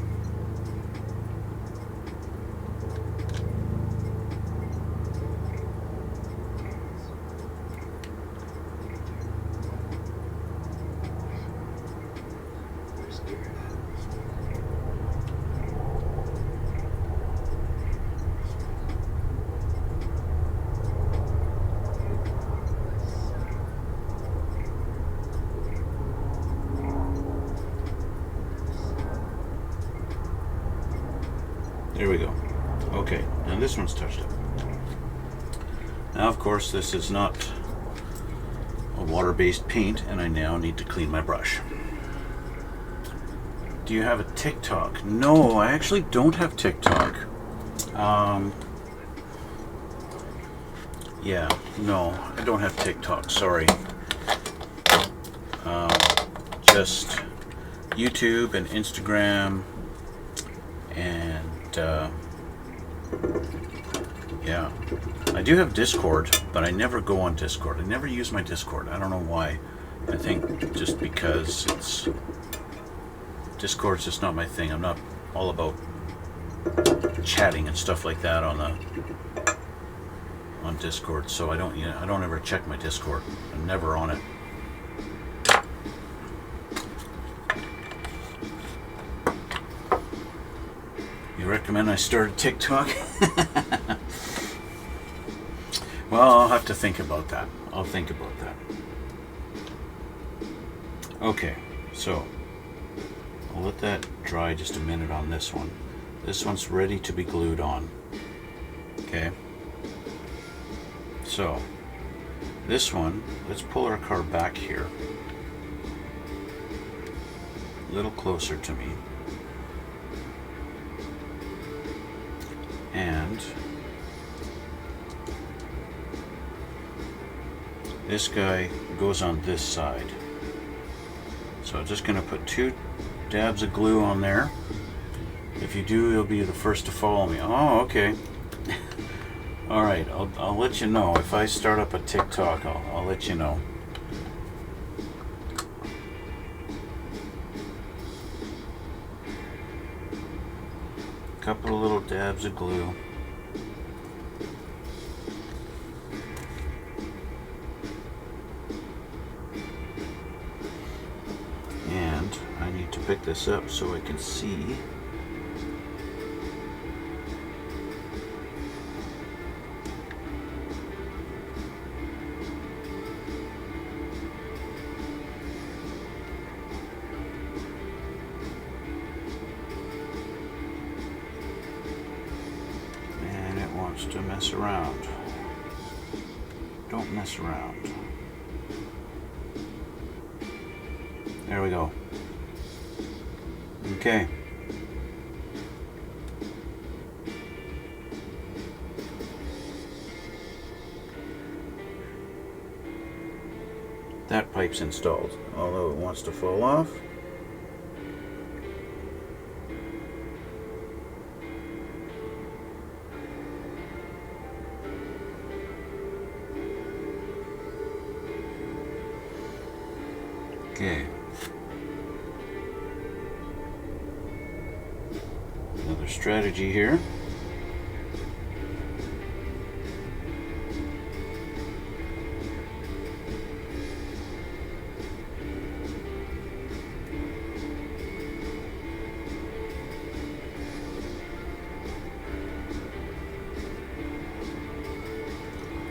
There we go. Okay, and this one's touched up. Now, of course, this is not a water-based paint, and I now need to clean my brush. Do you have a TikTok? No, I actually don't have TikTok. Yeah, no, I don't have TikTok, sorry. Just YouTube and Instagram, and yeah, I do have Discord, but I never go on Discord. I never use my Discord. I don't know why. I think just because Discord's just not my thing. I'm not all about chatting and stuff like that on Discord, so I don't ever check my Discord. I'm never on it. You recommend I start a TikTok? Well, I'll have to think about that. I'll think about that. Okay, so I'll let that dry just a minute on this one. This one's ready to be glued on. Okay. So, this one, let's pull our car back here. A little closer to me. And this guy goes on this side. So I'm just going to put 2 dabs of glue on there. If you do, you'll be the first to follow me. Oh, okay. All right, I'll let you know. If I start up a TikTok, I'll let you know. Couple of little dabs of glue. And I need to pick this up so I can see. To mess around. Don't mess around. There we go. Okay. That pipe's installed, although it wants to fall off. Okay. Another strategy here.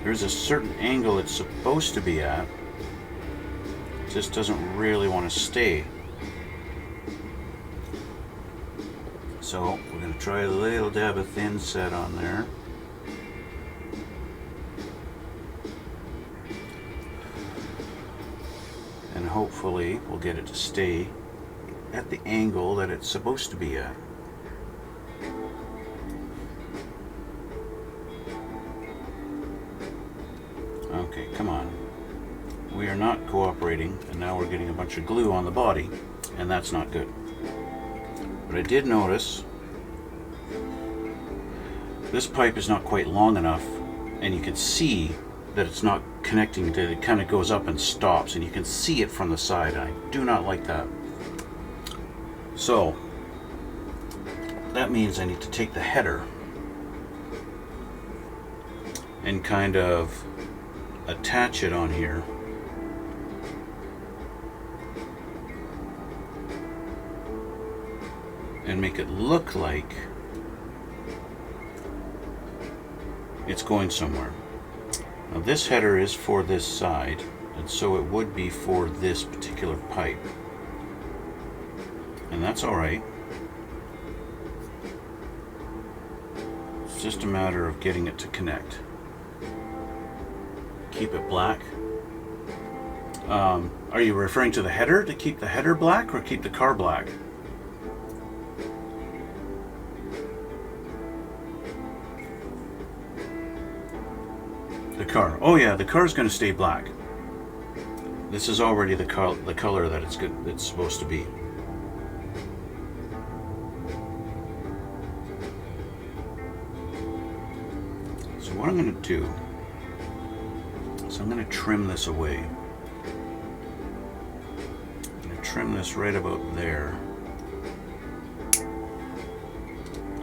There's a certain angle it's supposed to be at. just doesn't really want to stay. So we're going to try a little dab of thin set on there. And hopefully we'll get it to stay at the angle that it's supposed to be at. Okay, come on. We are not cooperating, and now we're getting a bunch of glue on the body, and that's not good. But I did notice this pipe is not quite long enough, and you can see that it's not connecting to, it kind of goes up and stops, and you can see it from the side. I do not like that. So that means I need to take the header and kind of attach it on here. And make it look like it's going somewhere. Now this header is for this side, and so it would be for this particular pipe. And that's alright. It's just a matter of getting it to connect. Keep it black. Are you referring to the header, to keep the header black, or keep the car black? The car. Oh yeah, the car is going to stay black. This is already the color that it's supposed to be. So what I'm going to do is I'm going to trim this away. I'm going to trim this right about there.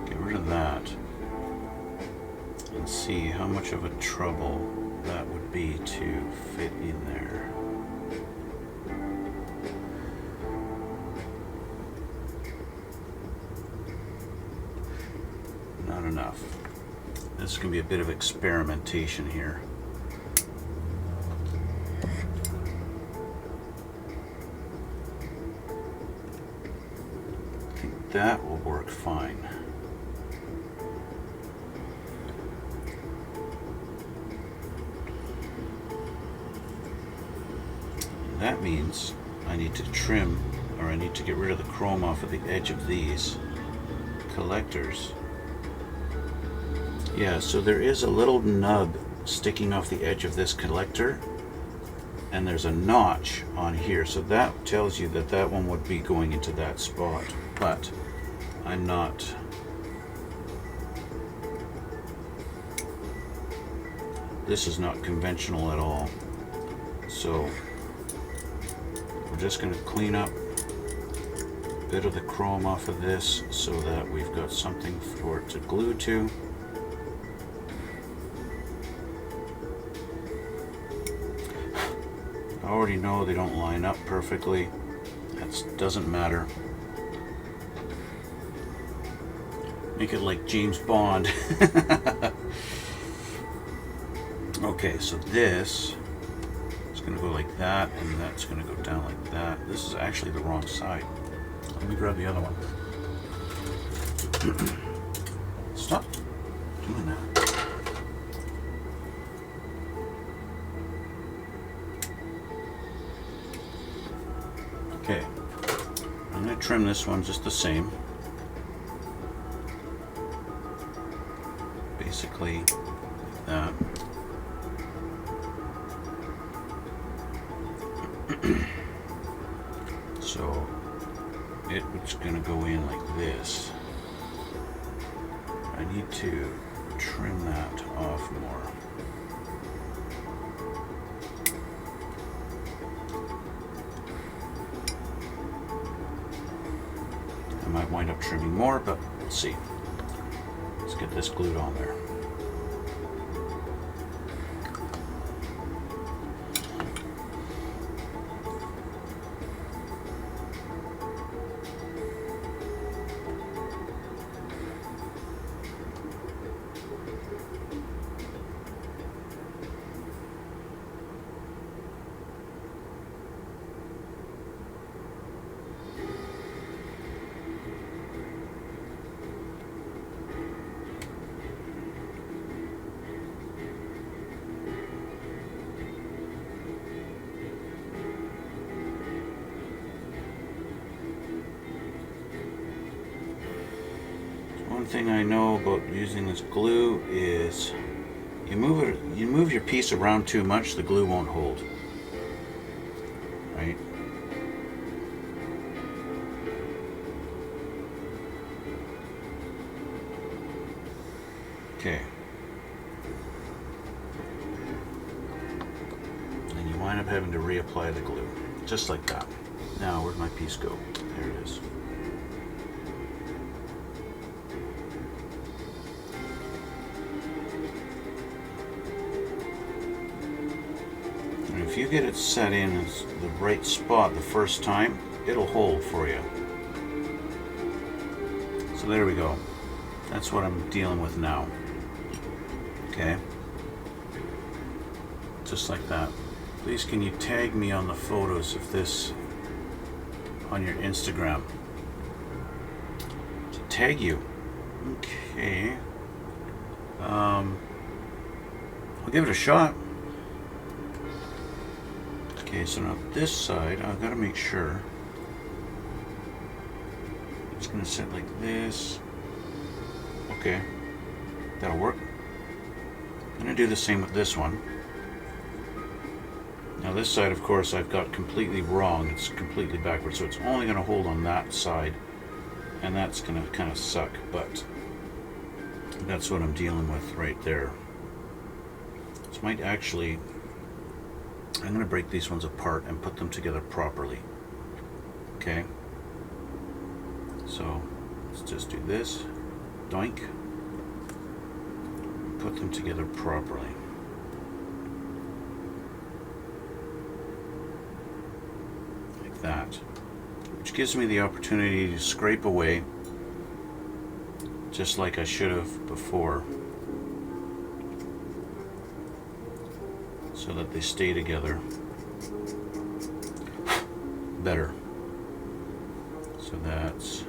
Get rid of that. And see how much of a trouble that would be to fit in there. Not enough. This is going to be a bit of experimentation here. I think that will work fine. That means I need to trim, or I need to get rid of the chrome off of the edge of these collectors. Yeah, so there is a little nub sticking off the edge of this collector, and there's a notch on here, so that tells you that that one would be going into that spot, but I'm not. This is not conventional at all, so we're just going to clean up a bit of the chrome off of this so that we've got something for it to glue to. I already know they don't line up perfectly. That doesn't matter. Make it like James Bond. Okay, so this is going to go like that, and that's going to go down like that. This is actually the wrong side. Let me grab the other one. Stop doing that. Okay, I'm going to trim this one just the same. Basically, like that. So it's going to go in like this. I need to trim that off more. I might wind up trimming more, but we'll see. Let's get this glued on there. one thing I know about using this glue is you move your piece around too much, the glue won't hold. Right? Okay. And you wind up having to reapply the glue. Just like that. Now, where'd my piece go? There it is. And if you get it set in the right spot the first time, it'll hold for you. So there we go. That's what I'm dealing with now. Okay. Just like that. Please can you tag me on the photos of this on your Instagram? To tag you. Okay. I'll give it a shot. Okay, so now this side, I've got to make sure. It's going to sit like this. Okay. That'll work. I'm going to do the same with this one. Now this side, of course, I've got completely wrong. It's completely backwards, so it's only going to hold on that side, and that's going to kind of suck, but that's what I'm dealing with right there. This might actually, I'm going to break these ones apart and put them together properly. Okay? So let's just do this. Doink. Put them together properly. That, which gives me the opportunity to scrape away just like I should have before, so that they stay together better. So that's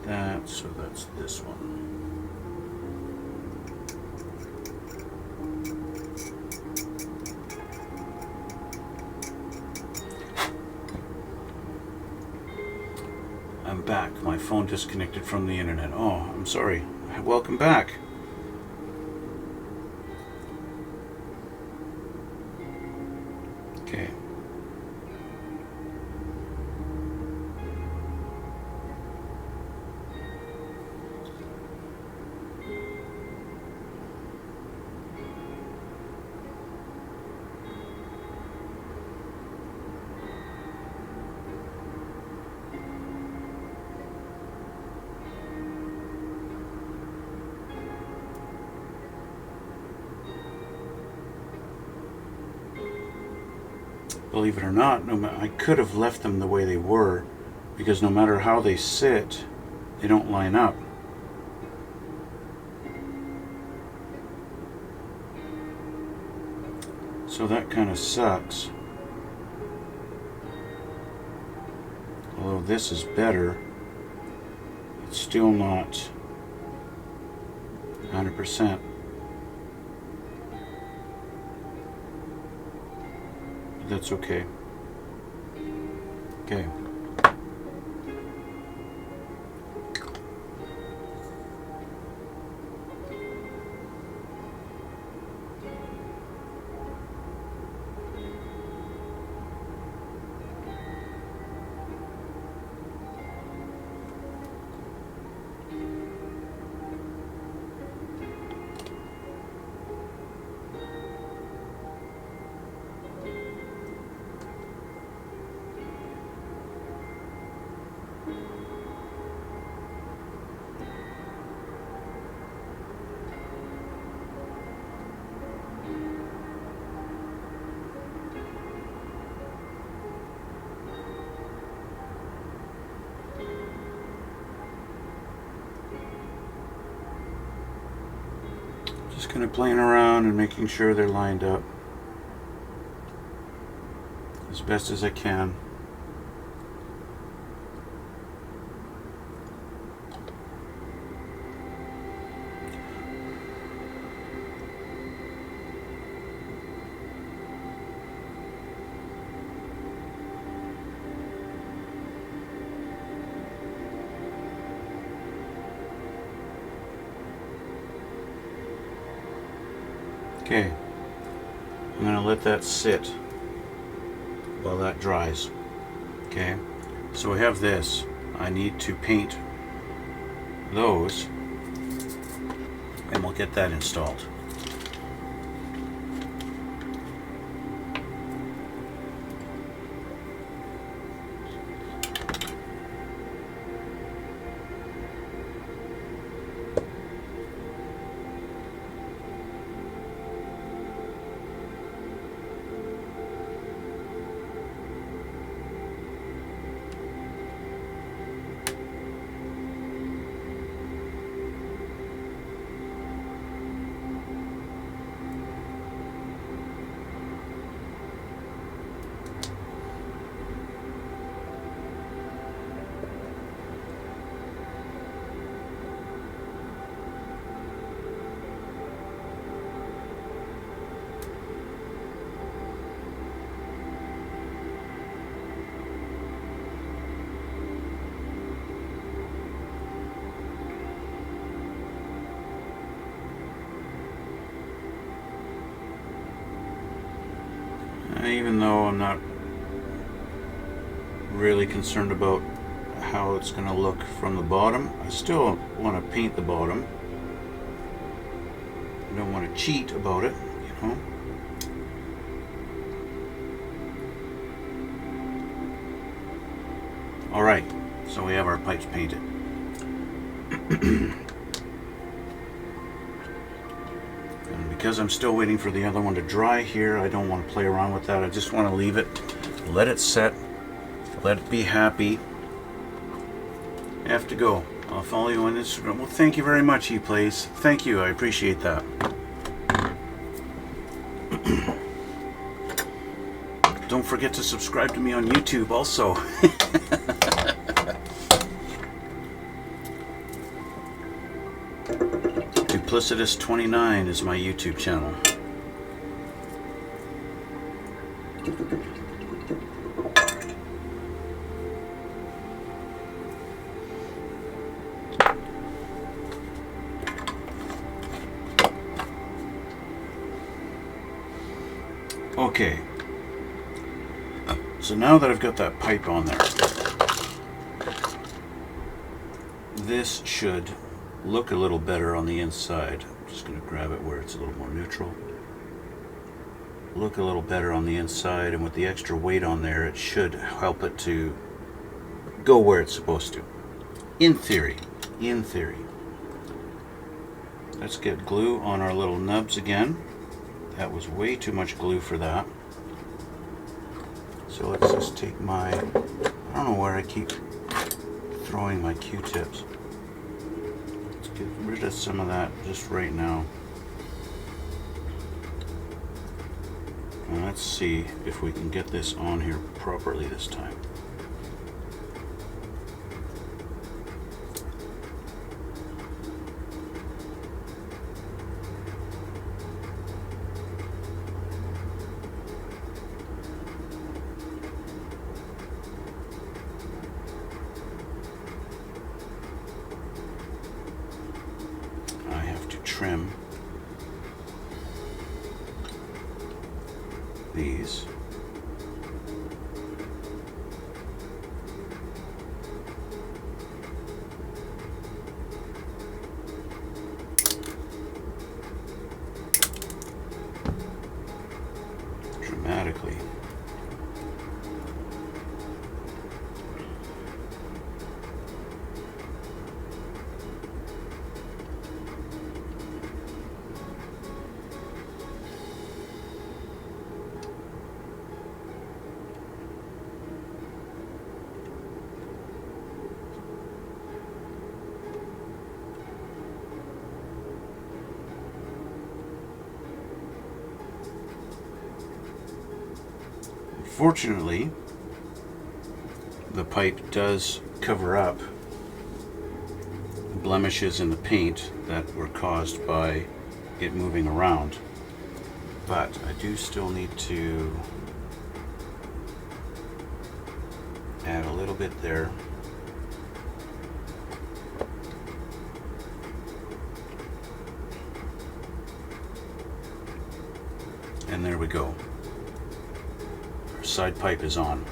that, so that's this one. I'm back. My phone disconnected from the internet. Oh, I'm sorry. Welcome back. Okay. Believe it or not, I could have left them the way they were, because no matter how they sit, they don't line up. So that kind of sucks. Although this is better, it's still not 100%. That's okay. Okay. Just kind of playing around and making sure they're lined up as best as I can. Okay, I'm going to let that sit while that dries. Okay, so we have this. I need to paint those, and we'll get that installed. Even though I'm not really concerned about how it's going to look from the bottom, I still want to paint the bottom. I don't want to cheat about it, you know. Alright, so we have our pipes painted. Because I'm still waiting for the other one to dry here, I don't want to play around with that. I just want to leave it, let it set, let it be happy. I have to go. I'll follow you on Instagram. Well, thank you very much, ePlays. Thank you, I appreciate that. Don't forget to subscribe to me on YouTube also. Duplicitous29 is my YouTube channel. Okay, so now that I've got that pipe on there, this should look a little better on the inside. I'm just going to grab it where it's a little more neutral. Look a little better on the inside, and with the extra weight on there, it should help it to go where it's supposed to. In theory. In theory. Let's get glue on our little nubs again. That was way too much glue for that. So let's just take my, I don't know where I keep throwing my Q-tips. Let's get rid of some of that just right now. And let's see if we can get this on here properly this time. Trim these. Dramatically. Fortunately, the pipe does cover up blemishes in the paint that were caused by it moving around, but I do still need to add a little bit there. And there we go. Our side pipe is on.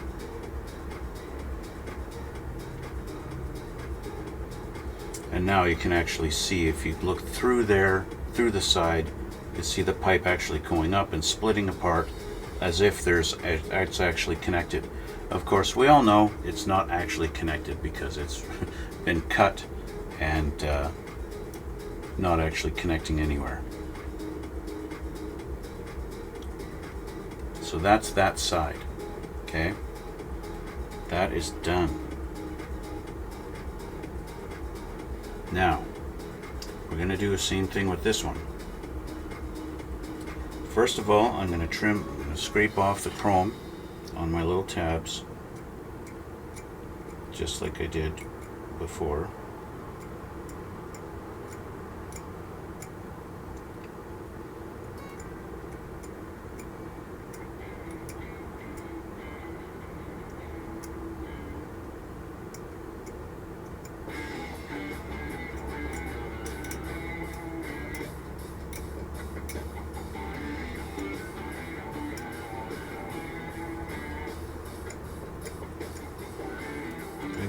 And now you can actually see, if you look through there, through the side, you see the pipe actually going up and splitting apart as if it's actually connected. Of course, we all know it's not actually connected because it's been cut and not actually connecting anywhere. So that's that side. Okay, that is done. Now we're going to do the same thing with this one. First of all, I'm going to scrape off the chrome on my little tabs, just like I did before.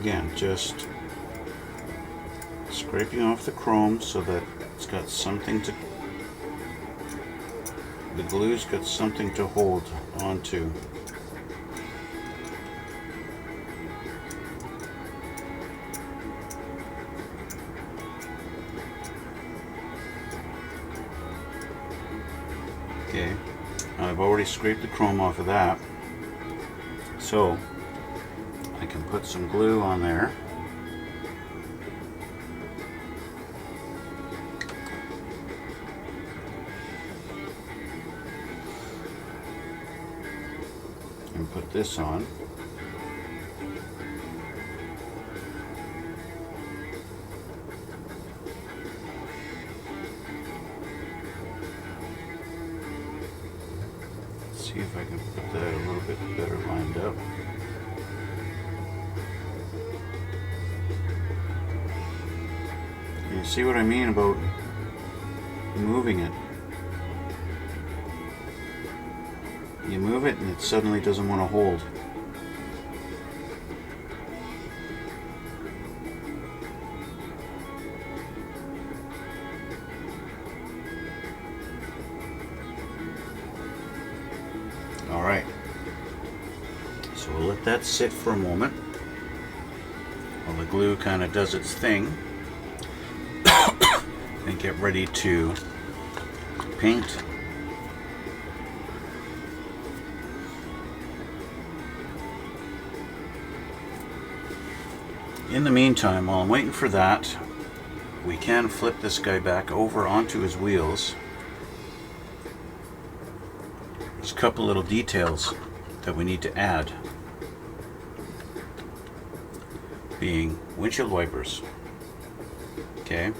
Again, just scraping off the chrome so that it's got something to, the glue's got something to hold onto. Okay, now I've already scraped the chrome off of that, so I can put some glue on there. And put this on. Let's see if I can put that a little bit better lined up. You see what I mean about moving it? You move it and it suddenly doesn't want to hold. Alright, so we'll let that sit for a moment while the glue kind of does its thing. And get ready to paint. In the meantime, while I'm waiting for that, we can flip this guy back over onto his wheels. There's a couple little details that we need to add, being windshield wipers. Okay.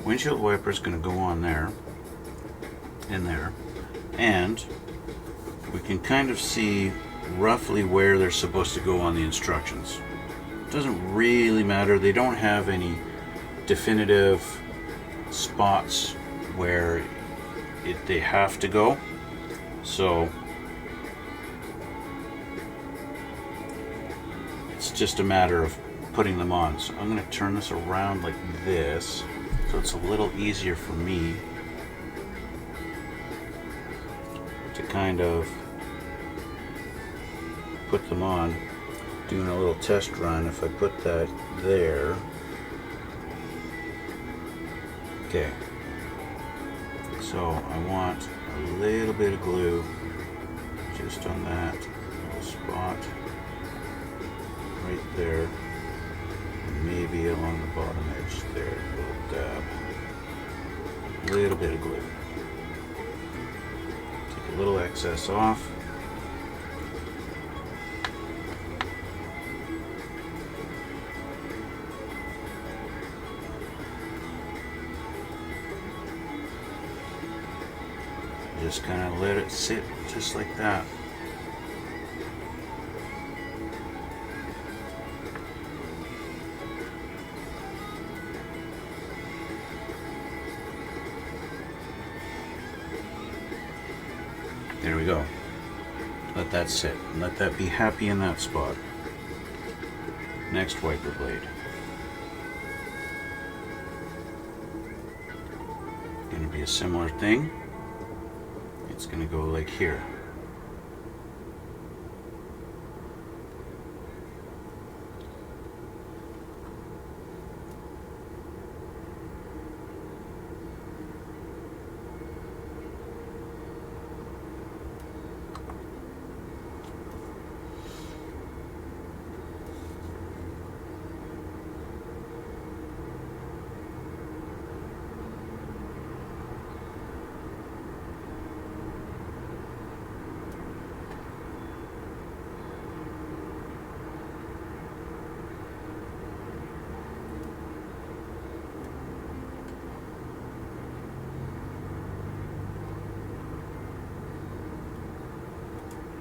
Windshield wiper is going to go on there, in there, and we can kind of see roughly where they're supposed to go on the instructions. It doesn't really matter. They don't have any definitive spots where they have to go. So it's just a matter of putting them on. So I'm going to turn this around like this, so it's a little easier for me to kind of put them on. Doing a little test run, if I put that there. Okay, so I want a little bit of glue just on that little spot right there, and maybe along the bottom edge there, a little dab, a little bit of glue. Take a little excess off. Just kind of let it sit just like that. There we go. Let that sit. Let that be happy in that spot. Next wiper blade. Going to be a similar thing. It's going to go like here.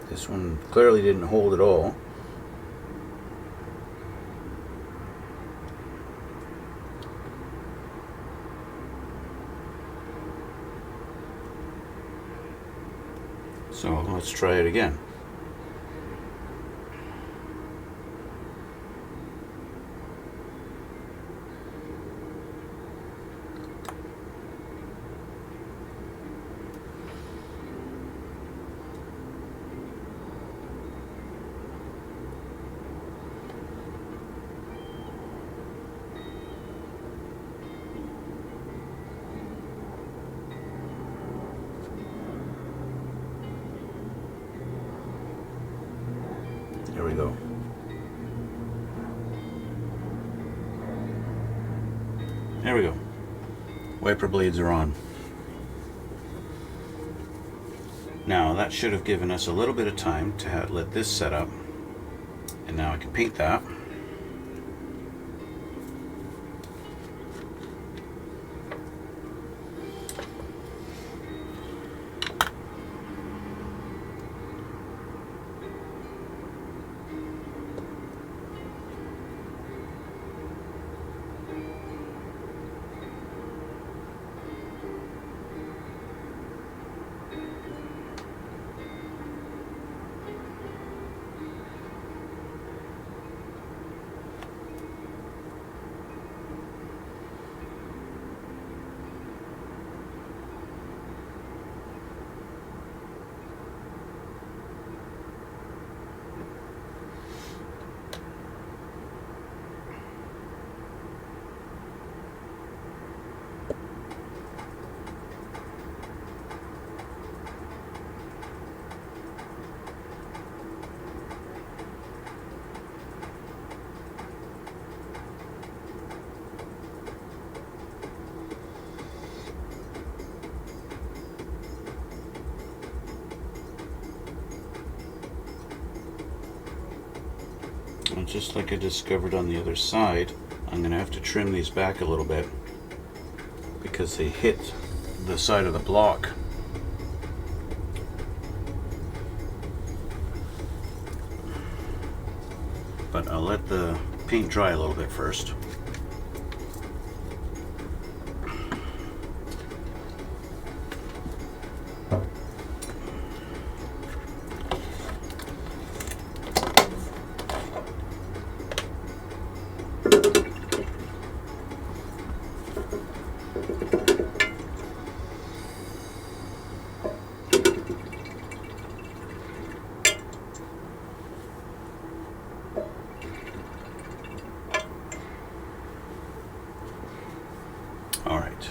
This one clearly didn't hold at all. So let's try it again. There we go. There we go. Wiper blades are on. Now that should have given us a little bit of time to let this set up. And now I can paint that. And just like I discovered on the other side, I'm going to have to trim these back a little bit because they hit the side of the block. But I'll let the paint dry a little bit first. All right.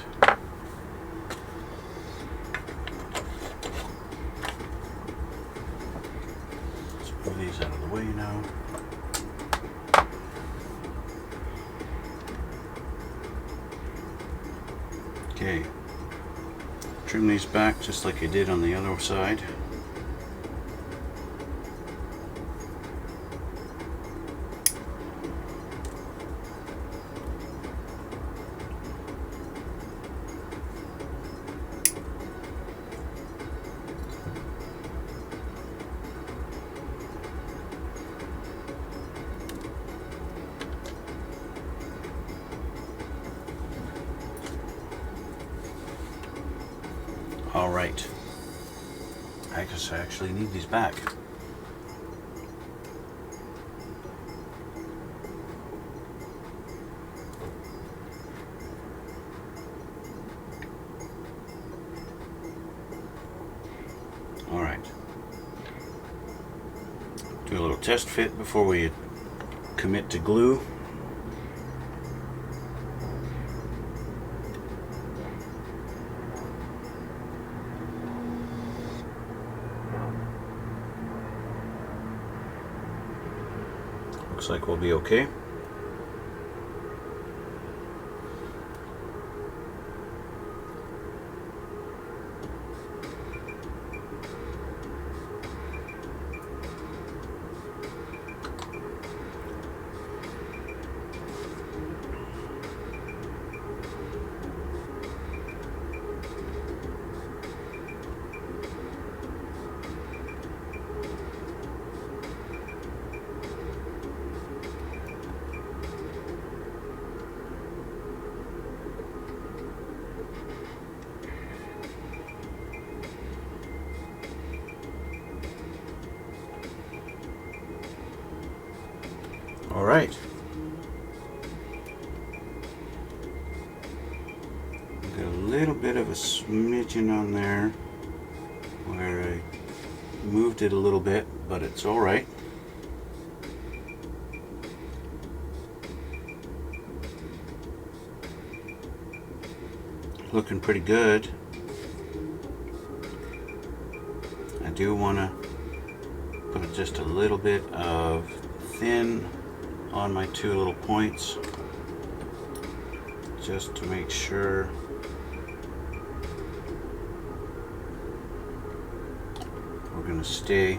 Let's move these out of the way now. Okay. Trim these back just like I did on the other side. All right, I guess I actually need these back. Alright. Do a little test fit before we commit to glue. Looks like we'll be okay. All right. Got a little bit of a smidgen on there where I moved it a little bit, but it's all right. Looking pretty good. I do want to put just a little bit of thin on my two little points just to make sure we're going to stay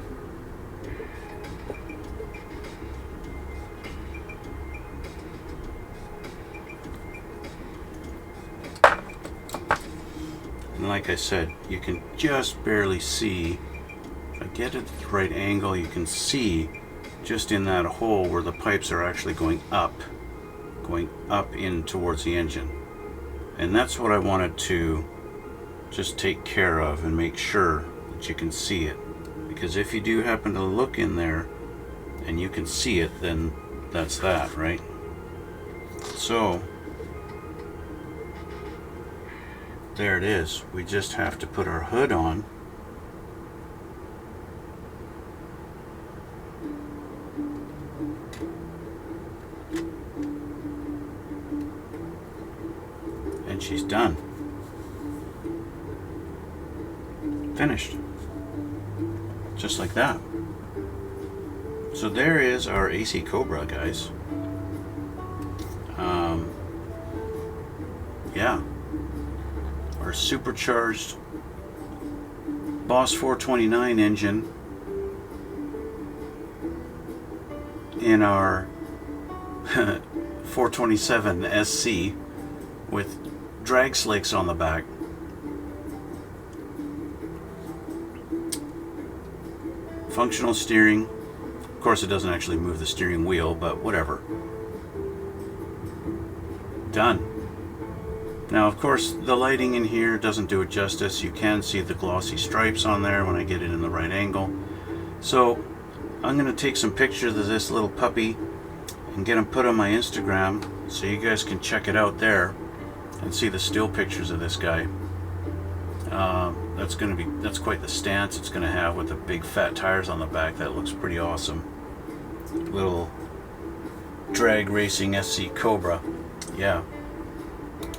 and like I said, you can just barely see. If I get it at the right angle, you can see just in that hole where the pipes are actually going up in towards the engine. And that's what I wanted to just take care of and make sure that you can see it. Because if you do happen to look in there and you can see it, then that's that, right? So there it is. We just have to put our hood on. And she's done. Finished. Just like that. So there is our AC Cobra, guys. Yeah. Our supercharged Boss 429 engine in our 427 SC with drag slicks on the back. Functional steering. Of course, it doesn't actually move the steering wheel, but whatever. Done. Now, of course, the lighting in here doesn't do it justice. You can see the glossy stripes on there when I get it in the right angle. So I'm going to take some pictures of this little puppy and get them put on my Instagram so you guys can check it out there and see the still pictures of this guy. That's quite the stance it's going to have with the big fat tires on the back. That looks pretty awesome. Little drag racing SC Cobra. Yeah.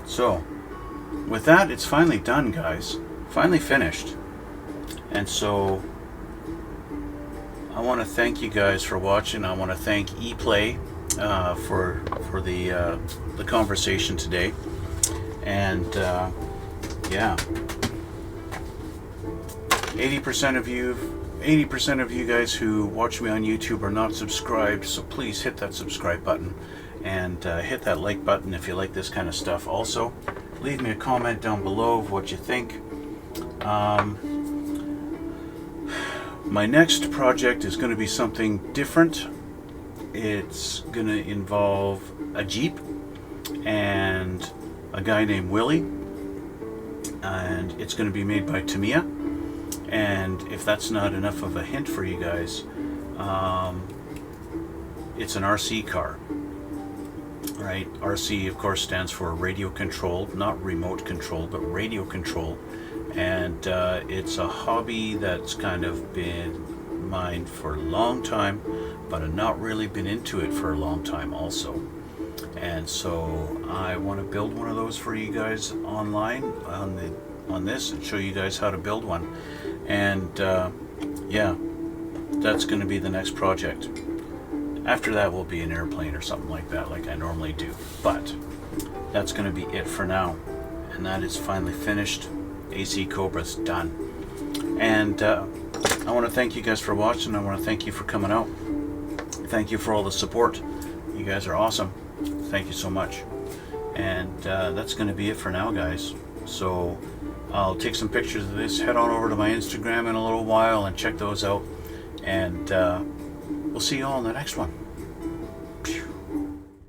So with that, it's finally done, guys. Finally finished. And so I want to thank you guys for watching. I want to thank ePlay for the conversation today. And yeah, 80% of you guys who watch me on YouTube are not subscribed, so please hit that subscribe button and hit that like button if you like this kind of stuff. Also, leave me a comment down below of what you think. My next project is going to be something different. It's going to involve a Jeep and a guy named Willie, and it's going to be made by Tamiya. And if that's not enough of a hint for you guys, it's an RC car. Right? RC, of course, stands for radio controlled, not remote controlled, but radio controlled. And it's a hobby that's kind of been mine for a long time, but I've not really been into it for a long time also. And so I want to build one of those for you guys online on this and show you guys how to build one. And yeah, that's going to be the next project. After that will be an airplane or something like that, like I normally do. But that's going to be it for now. And that is finally finished. AC Cobra's done. And I want to thank you guys for watching. I want to thank you for coming out. Thank you for all the support. You guys are awesome. Thank you so much. And that's going to be it for now, guys. So I'll take some pictures of this, head on over to my Instagram in a little while and check those out. And we'll see you all in the next one.